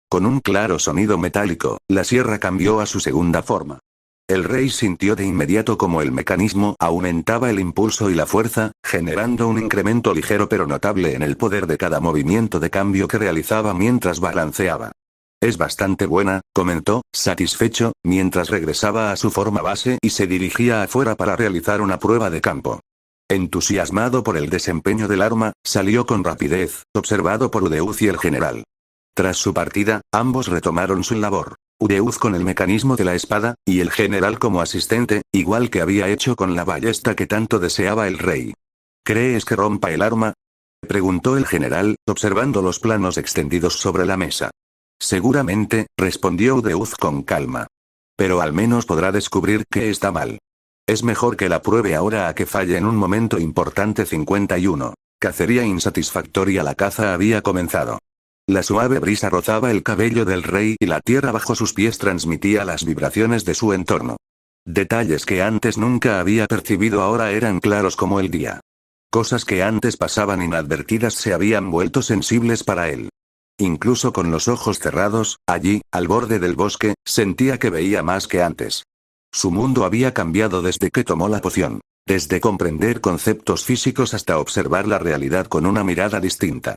Con un claro sonido metálico, la sierra cambió a su segunda forma. El rey sintió de inmediato como el mecanismo aumentaba el impulso y la fuerza, generando un incremento ligero pero notable en el poder de cada movimiento de cambio que realizaba mientras balanceaba. Es bastante buena, comentó, satisfecho, mientras regresaba a su forma base y se dirigía afuera para realizar una prueba de campo. Entusiasmado por el desempeño del arma, salió con rapidez, observado por Udeuz y el general. Tras su partida, ambos retomaron su labor. Udeuz con el mecanismo de la espada, y el general como asistente, igual que había hecho con la ballesta que tanto deseaba el rey. ¿Crees que rompa el arma?, preguntó el general, observando los planos extendidos sobre la mesa. Seguramente, respondió Udeuz con calma. Pero al menos podrá descubrir que está mal. Es mejor que la pruebe ahora a que falle en un momento importante. 51. Cacería insatisfactoria. La caza había comenzado. La suave brisa rozaba el cabello del rey y la tierra bajo sus pies transmitía las vibraciones de su entorno. Detalles que antes nunca había percibido ahora eran claros como el día. Cosas que antes pasaban inadvertidas se habían vuelto sensibles para él. Incluso con los ojos cerrados, allí, al borde del bosque, sentía que veía más que antes. Su mundo había cambiado desde que tomó la poción. Desde comprender conceptos físicos hasta observar la realidad con una mirada distinta.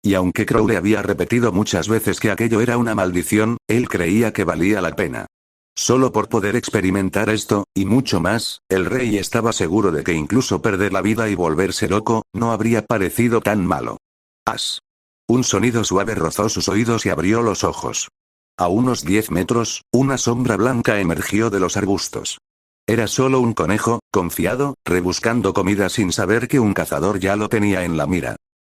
Y aunque Crow le había repetido muchas veces que aquello era una maldición, él creía que valía la pena. Solo por poder experimentar esto, y mucho más, el rey estaba seguro de que incluso perder la vida y volverse loco, no habría parecido tan malo. ¡As! Un sonido suave rozó sus oídos y abrió los ojos. A unos 10 metros, una sombra blanca emergió de los arbustos. Era solo un conejo, confiado, rebuscando comida sin saber que un cazador ya lo tenía en la mira.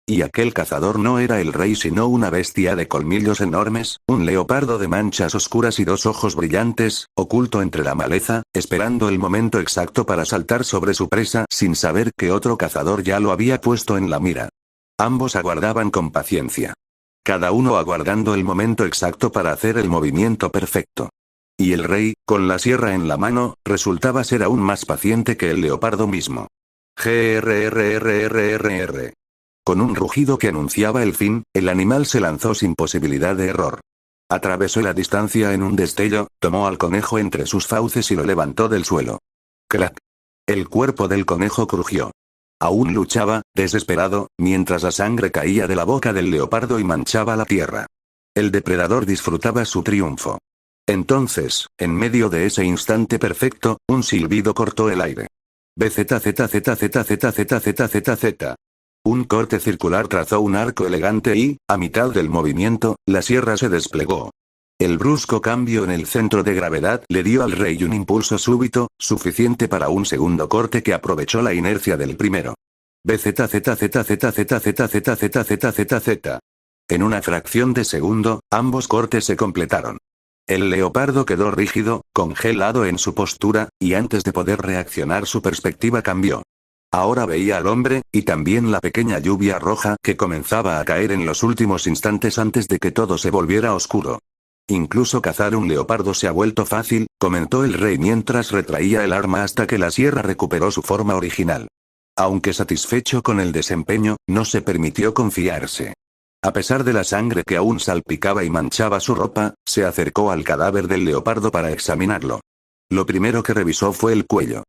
Y aquel cazador no era el rey sino una bestia de colmillos enormes, un leopardo de manchas oscuras y 2 ojos brillantes, oculto entre la maleza, esperando el momento exacto para saltar sobre su presa sin saber que otro cazador ya lo había puesto en la mira. Ambos aguardaban con paciencia. Cada uno aguardando el momento exacto para hacer el movimiento perfecto. Y el rey, con la sierra en la mano, resultaba ser aún más paciente que el leopardo mismo. Grrrrrrrr. Con un rugido que anunciaba el fin, el animal se lanzó sin posibilidad de error. Atravesó la distancia en un destello, tomó al conejo entre sus fauces y lo levantó del suelo. ¡Crack! El cuerpo del conejo crujió. Aún luchaba, desesperado, mientras la sangre caía de la boca del leopardo y manchaba la tierra. El depredador disfrutaba su triunfo. Entonces, en medio de ese instante perfecto, un silbido cortó el aire. BZZZZZZZZZZ. Un corte circular trazó un arco elegante y, a mitad del movimiento, la sierra se desplegó. El brusco cambio en el centro de gravedad le dio al rey un impulso súbito, suficiente para un segundo corte que aprovechó la inercia del primero. BZZZZZZZZZZZZ. En una fracción de segundo, ambos cortes se completaron. El leopardo quedó rígido, congelado en su postura, y antes de poder reaccionar su perspectiva cambió. Ahora veía al hombre, y también la pequeña lluvia roja que comenzaba a caer en los últimos instantes antes de que todo se volviera oscuro. Incluso cazar un leopardo se ha vuelto fácil, comentó el rey mientras retraía el arma hasta que la sierra recuperó su forma original. Aunque satisfecho con el desempeño, no se permitió confiarse. A pesar de la sangre que aún salpicaba y manchaba su ropa, se acercó al cadáver del leopardo para examinarlo. Lo primero que revisó fue el cuello.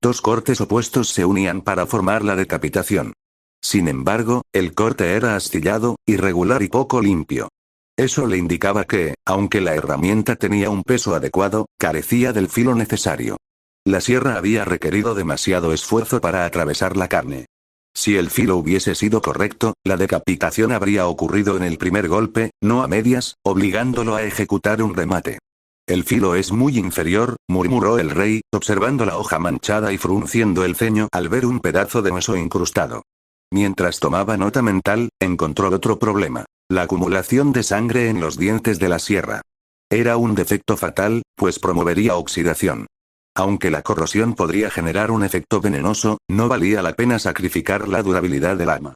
2 cortes opuestos se unían para formar la decapitación. Sin embargo, el corte era astillado, irregular y poco limpio. Eso le indicaba que, aunque la herramienta tenía un peso adecuado, carecía del filo necesario. La sierra había requerido demasiado esfuerzo para atravesar la carne. Si el filo hubiese sido correcto, la decapitación habría ocurrido en el primer golpe, no a medias, obligándolo a ejecutar un remate. El filo es muy inferior, murmuró el rey, observando la hoja manchada y frunciendo el ceño al ver un pedazo de hueso incrustado. Mientras tomaba nota mental, encontró otro problema: la acumulación de sangre en los dientes de la sierra. Era un defecto fatal, pues promovería oxidación. Aunque la corrosión podría generar un efecto venenoso, no valía la pena sacrificar la durabilidad del arma.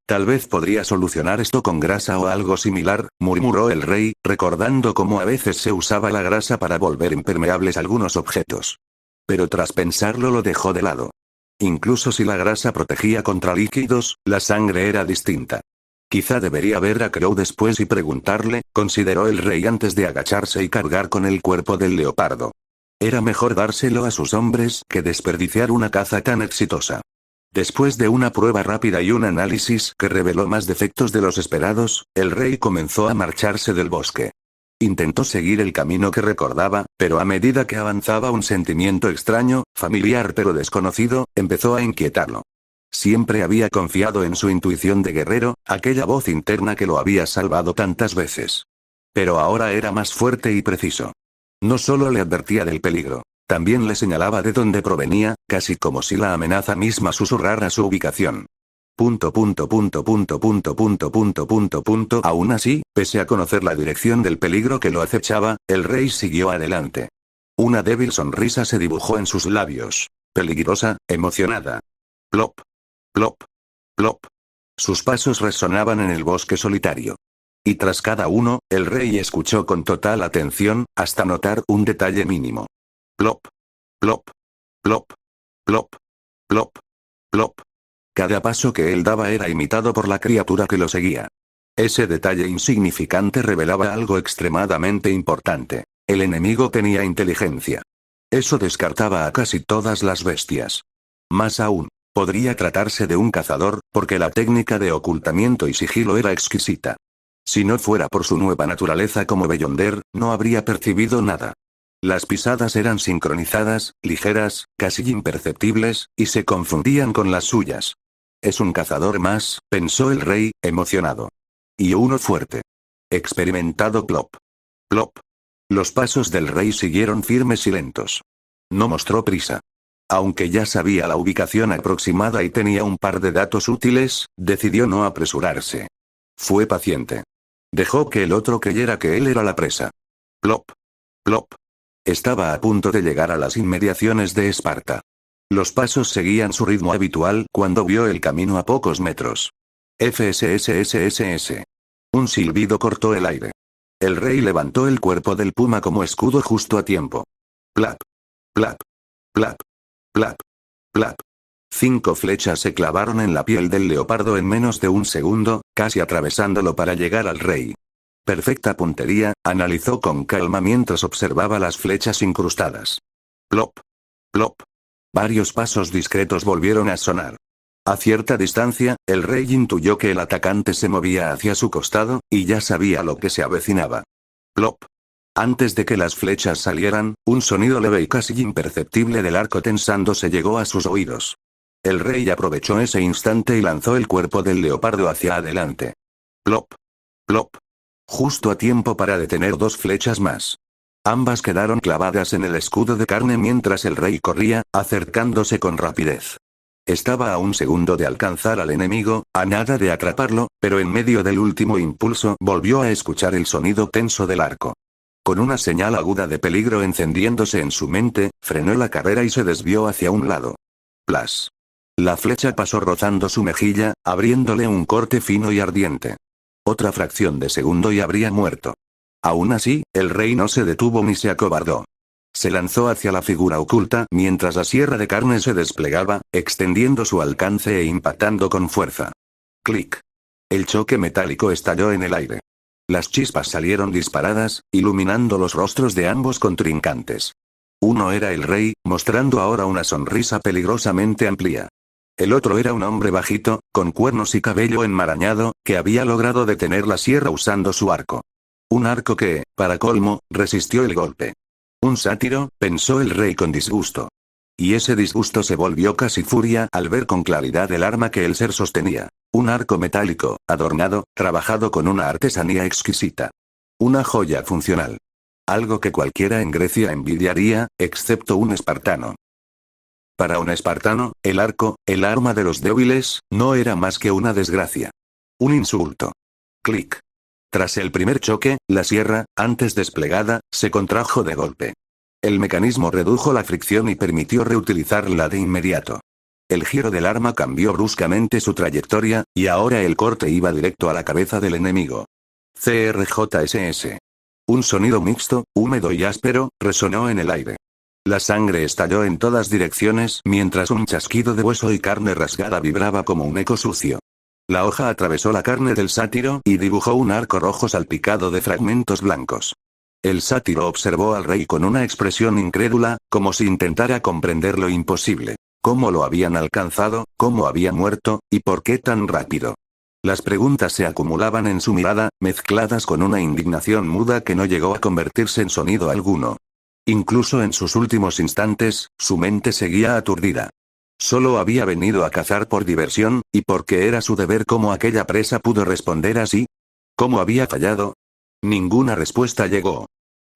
Tal vez podría solucionar esto con grasa o algo similar, murmuró el rey, recordando cómo a veces se usaba la grasa para volver impermeables algunos objetos. Pero tras pensarlo lo dejó de lado. Incluso si la grasa protegía contra líquidos, la sangre era distinta. Quizá debería ver a Crow después y preguntarle, consideró el rey antes de agacharse y cargar con el cuerpo del leopardo. Era mejor dárselo a sus hombres que desperdiciar una caza tan exitosa. Después de una prueba rápida y un análisis que reveló más defectos de los esperados, el rey comenzó a marcharse del bosque. Intentó seguir el camino que recordaba, pero a medida que avanzaba un sentimiento extraño, familiar pero desconocido, empezó a inquietarlo. Siempre había confiado en su intuición de guerrero, aquella voz interna que lo había salvado tantas veces. Pero ahora era más fuerte y preciso. No solo le advertía del peligro, también le señalaba de dónde provenía, casi como si la amenaza misma susurrara su ubicación. Aún así, pese a conocer la dirección del peligro que lo acechaba, el rey siguió adelante. Una débil sonrisa se dibujó en sus labios. Peligrosa, emocionada. Plop. Plop. Plop. Sus pasos resonaban en el bosque solitario. Y tras cada uno, el rey escuchó con total atención, hasta notar un detalle mínimo. Plop. Plop. Plop. Plop. Plop. Plop. Cada paso que él daba era imitado por la criatura que lo seguía. Ese detalle insignificante revelaba algo extremadamente importante. El enemigo tenía inteligencia. Eso descartaba a casi todas las bestias. Más aún, podría tratarse de un cazador, porque la técnica de ocultamiento y sigilo era exquisita. Si no fuera por su nueva naturaleza como Beyonder, no habría percibido nada. Las pisadas eran sincronizadas, ligeras, casi imperceptibles, y se confundían con las suyas. Es un cazador más, pensó el rey, emocionado. Y uno fuerte. Experimentado plop. Plop. Los pasos del rey siguieron firmes y lentos. No mostró prisa. Aunque ya sabía la ubicación aproximada y tenía un par de datos útiles, decidió no apresurarse. Fue paciente. Dejó que el otro creyera que él era la presa. Plop. Plop. Estaba a punto de llegar a las inmediaciones de Esparta. Los pasos seguían su ritmo habitual cuando vio el camino a pocos metros. FSSSSS. Un silbido cortó el aire. El rey levantó el cuerpo del puma como escudo justo a tiempo. Plap. Plap. Plap. Plap. Plap. 5 flechas se clavaron en la piel del leopardo en menos de un segundo, casi atravesándolo para llegar al rey. Perfecta puntería, analizó con calma mientras observaba las flechas incrustadas. Plop. Plop. Varios pasos discretos volvieron a sonar. A cierta distancia, el rey intuyó que el atacante se movía hacia su costado, y ya sabía lo que se avecinaba. Plop. Antes de que las flechas salieran, un sonido leve y casi imperceptible del arco tensándose llegó a sus oídos. El rey aprovechó ese instante y lanzó el cuerpo del leopardo hacia adelante. Plop. Plop. Justo a tiempo para detener 2 flechas más. Ambas quedaron clavadas en el escudo de carne mientras el rey corría, acercándose con rapidez. Estaba a un segundo de alcanzar al enemigo, a nada de atraparlo, pero en medio del último impulso volvió a escuchar el sonido tenso del arco. Con una señal aguda de peligro encendiéndose en su mente, frenó la carrera y se desvió hacia un lado. Plas. La flecha pasó rozando su mejilla, abriéndole un corte fino y ardiente. Otra fracción de segundo y habría muerto. Aún así, el rey no se detuvo ni se acobardó. Se lanzó hacia la figura oculta mientras la sierra de carne se desplegaba, extendiendo su alcance e impactando con fuerza. Clic. El choque metálico estalló en el aire. Las chispas salieron disparadas, iluminando los rostros de ambos contrincantes. Uno era el rey, mostrando ahora una sonrisa peligrosamente amplia. El otro era un hombre bajito, con cuernos y cabello enmarañado, que había logrado detener la sierra usando su arco. Un arco que, para colmo, resistió el golpe. Un sátiro, pensó el rey con disgusto. Y ese disgusto se volvió casi furia al ver con claridad el arma que el ser sostenía. Un arco metálico, adornado, trabajado con una artesanía exquisita. Una joya funcional. Algo que cualquiera en Grecia envidiaría, excepto un espartano. Para un espartano, el arco, el arma de los débiles, no era más que una desgracia. Un insulto. Clic. Tras el primer choque, la sierra, antes desplegada, se contrajo de golpe. El mecanismo redujo la fricción y permitió reutilizarla de inmediato. El giro del arma cambió bruscamente su trayectoria, y ahora el corte iba directo a la cabeza del enemigo. CRJSS. Un sonido mixto, húmedo y áspero, resonó en el aire. La sangre estalló en todas direcciones mientras un chasquido de hueso y carne rasgada vibraba como un eco sucio. La hoja atravesó la carne del sátiro y dibujó un arco rojo salpicado de fragmentos blancos. El sátiro observó al rey con una expresión incrédula, como si intentara comprender lo imposible. ¿Cómo lo habían alcanzado, cómo había muerto, y por qué tan rápido? Las preguntas se acumulaban en su mirada, mezcladas con una indignación muda que no llegó a convertirse en sonido alguno. Incluso en sus últimos instantes, su mente seguía aturdida. Solo había venido a cazar por diversión, y porque era su deber. ¿Cómo aquella presa pudo responder así? ¿Cómo había fallado? Ninguna respuesta llegó.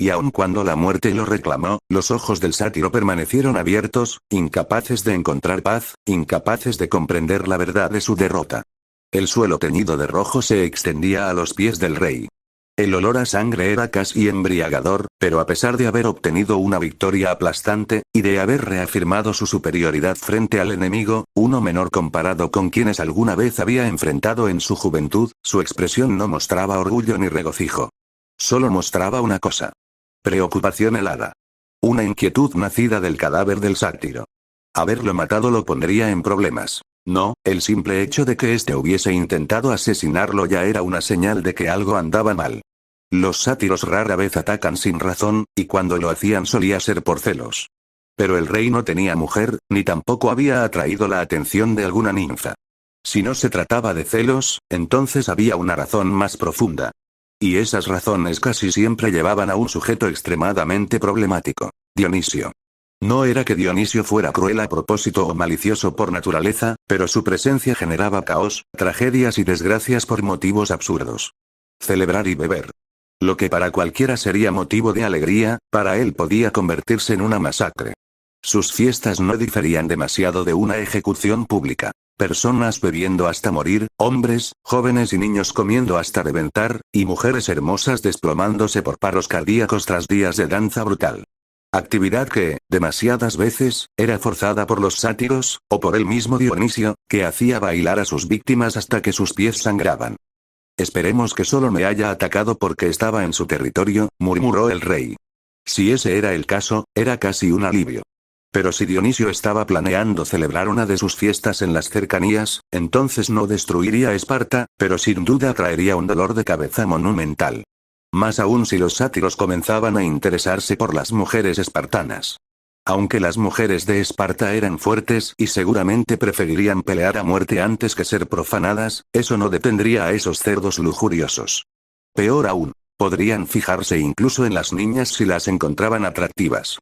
Y aun cuando la muerte lo reclamó, los ojos del sátiro permanecieron abiertos, incapaces de encontrar paz, incapaces de comprender la verdad de su derrota. El suelo teñido de rojo se extendía a los pies del rey. El olor a sangre era casi embriagador, pero a pesar de haber obtenido una victoria aplastante, y de haber reafirmado su superioridad frente al enemigo, uno menor comparado con quienes alguna vez había enfrentado en su juventud, su expresión no mostraba orgullo ni regocijo. Solo mostraba una cosa. Preocupación helada. Una inquietud nacida del cadáver del sátiro. Haberlo matado lo pondría en problemas. No, el simple hecho de que éste hubiese intentado asesinarlo ya era una señal de que algo andaba mal. Los sátiros rara vez atacan sin razón, y cuando lo hacían solía ser por celos. Pero el rey no tenía mujer, ni tampoco había atraído la atención de alguna ninfa. Si no se trataba de celos, entonces había una razón más profunda. Y esas razones casi siempre llevaban a un sujeto extremadamente problemático: Dionisio. No era que Dionisio fuera cruel a propósito o malicioso por naturaleza, pero su presencia generaba caos, tragedias y desgracias por motivos absurdos. Celebrar y beber. Lo que para cualquiera sería motivo de alegría, para él podía convertirse en una masacre. Sus fiestas no diferían demasiado de una ejecución pública. Personas bebiendo hasta morir, hombres, jóvenes y niños comiendo hasta reventar, y mujeres hermosas desplomándose por paros cardíacos tras días de danza brutal. Actividad que, demasiadas veces, era forzada por los sátiros, o por el mismo Dionisio, que hacía bailar a sus víctimas hasta que sus pies sangraban. Esperemos que solo me haya atacado porque estaba en su territorio, murmuró el rey. Si ese era el caso, era casi un alivio. Pero si Dionisio estaba planeando celebrar una de sus fiestas en las cercanías, entonces no destruiría Esparta, pero sin duda traería un dolor de cabeza monumental. Más aún si los sátiros comenzaban a interesarse por las mujeres espartanas. Aunque las mujeres de Esparta eran fuertes y seguramente preferirían pelear a muerte antes que ser profanadas, eso no detendría a esos cerdos lujuriosos. Peor aún, podrían fijarse incluso en las niñas si las encontraban atractivas.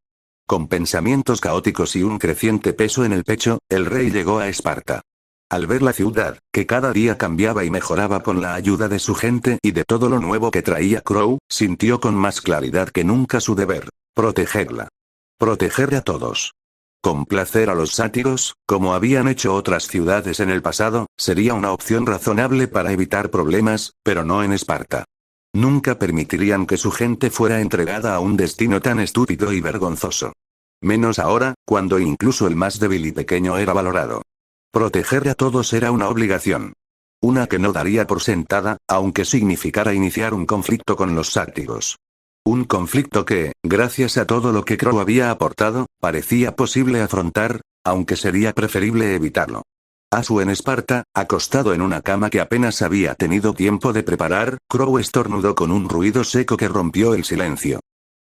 Con pensamientos caóticos y un creciente peso en el pecho, el rey llegó a Esparta. Al ver la ciudad, que cada día cambiaba y mejoraba con la ayuda de su gente y de todo lo nuevo que traía Crow, sintió con más claridad que nunca su deber: protegerla. Proteger a todos. Complacer a los sátiros, como habían hecho otras ciudades en el pasado, sería una opción razonable para evitar problemas, pero no en Esparta. Nunca permitirían que su gente fuera entregada a un destino tan estúpido y vergonzoso. Menos ahora, cuando incluso el más débil y pequeño era valorado. Proteger a todos era una obligación. Una que no daría por sentada, aunque significara iniciar un conflicto con los sátiros. Un conflicto que, gracias a todo lo que Crow había aportado, parecía posible afrontar, aunque sería preferible evitarlo. Asu en Esparta, acostado en una cama que apenas había tenido tiempo de preparar, Crow estornudó con un ruido seco que rompió el silencio.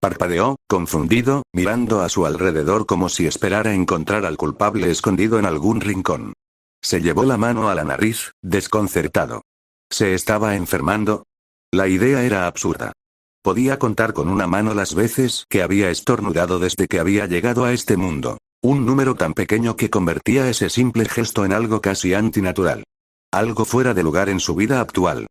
Parpadeó, confundido, mirando a su alrededor como si esperara encontrar al culpable escondido en algún rincón. Se llevó la mano a la nariz, desconcertado. ¿Se estaba enfermando? La idea era absurda. Podía contar con una mano las veces que había estornudado desde que había llegado a este mundo. Un número tan pequeño que convertía ese simple gesto en algo casi antinatural. Algo fuera de lugar en su vida actual.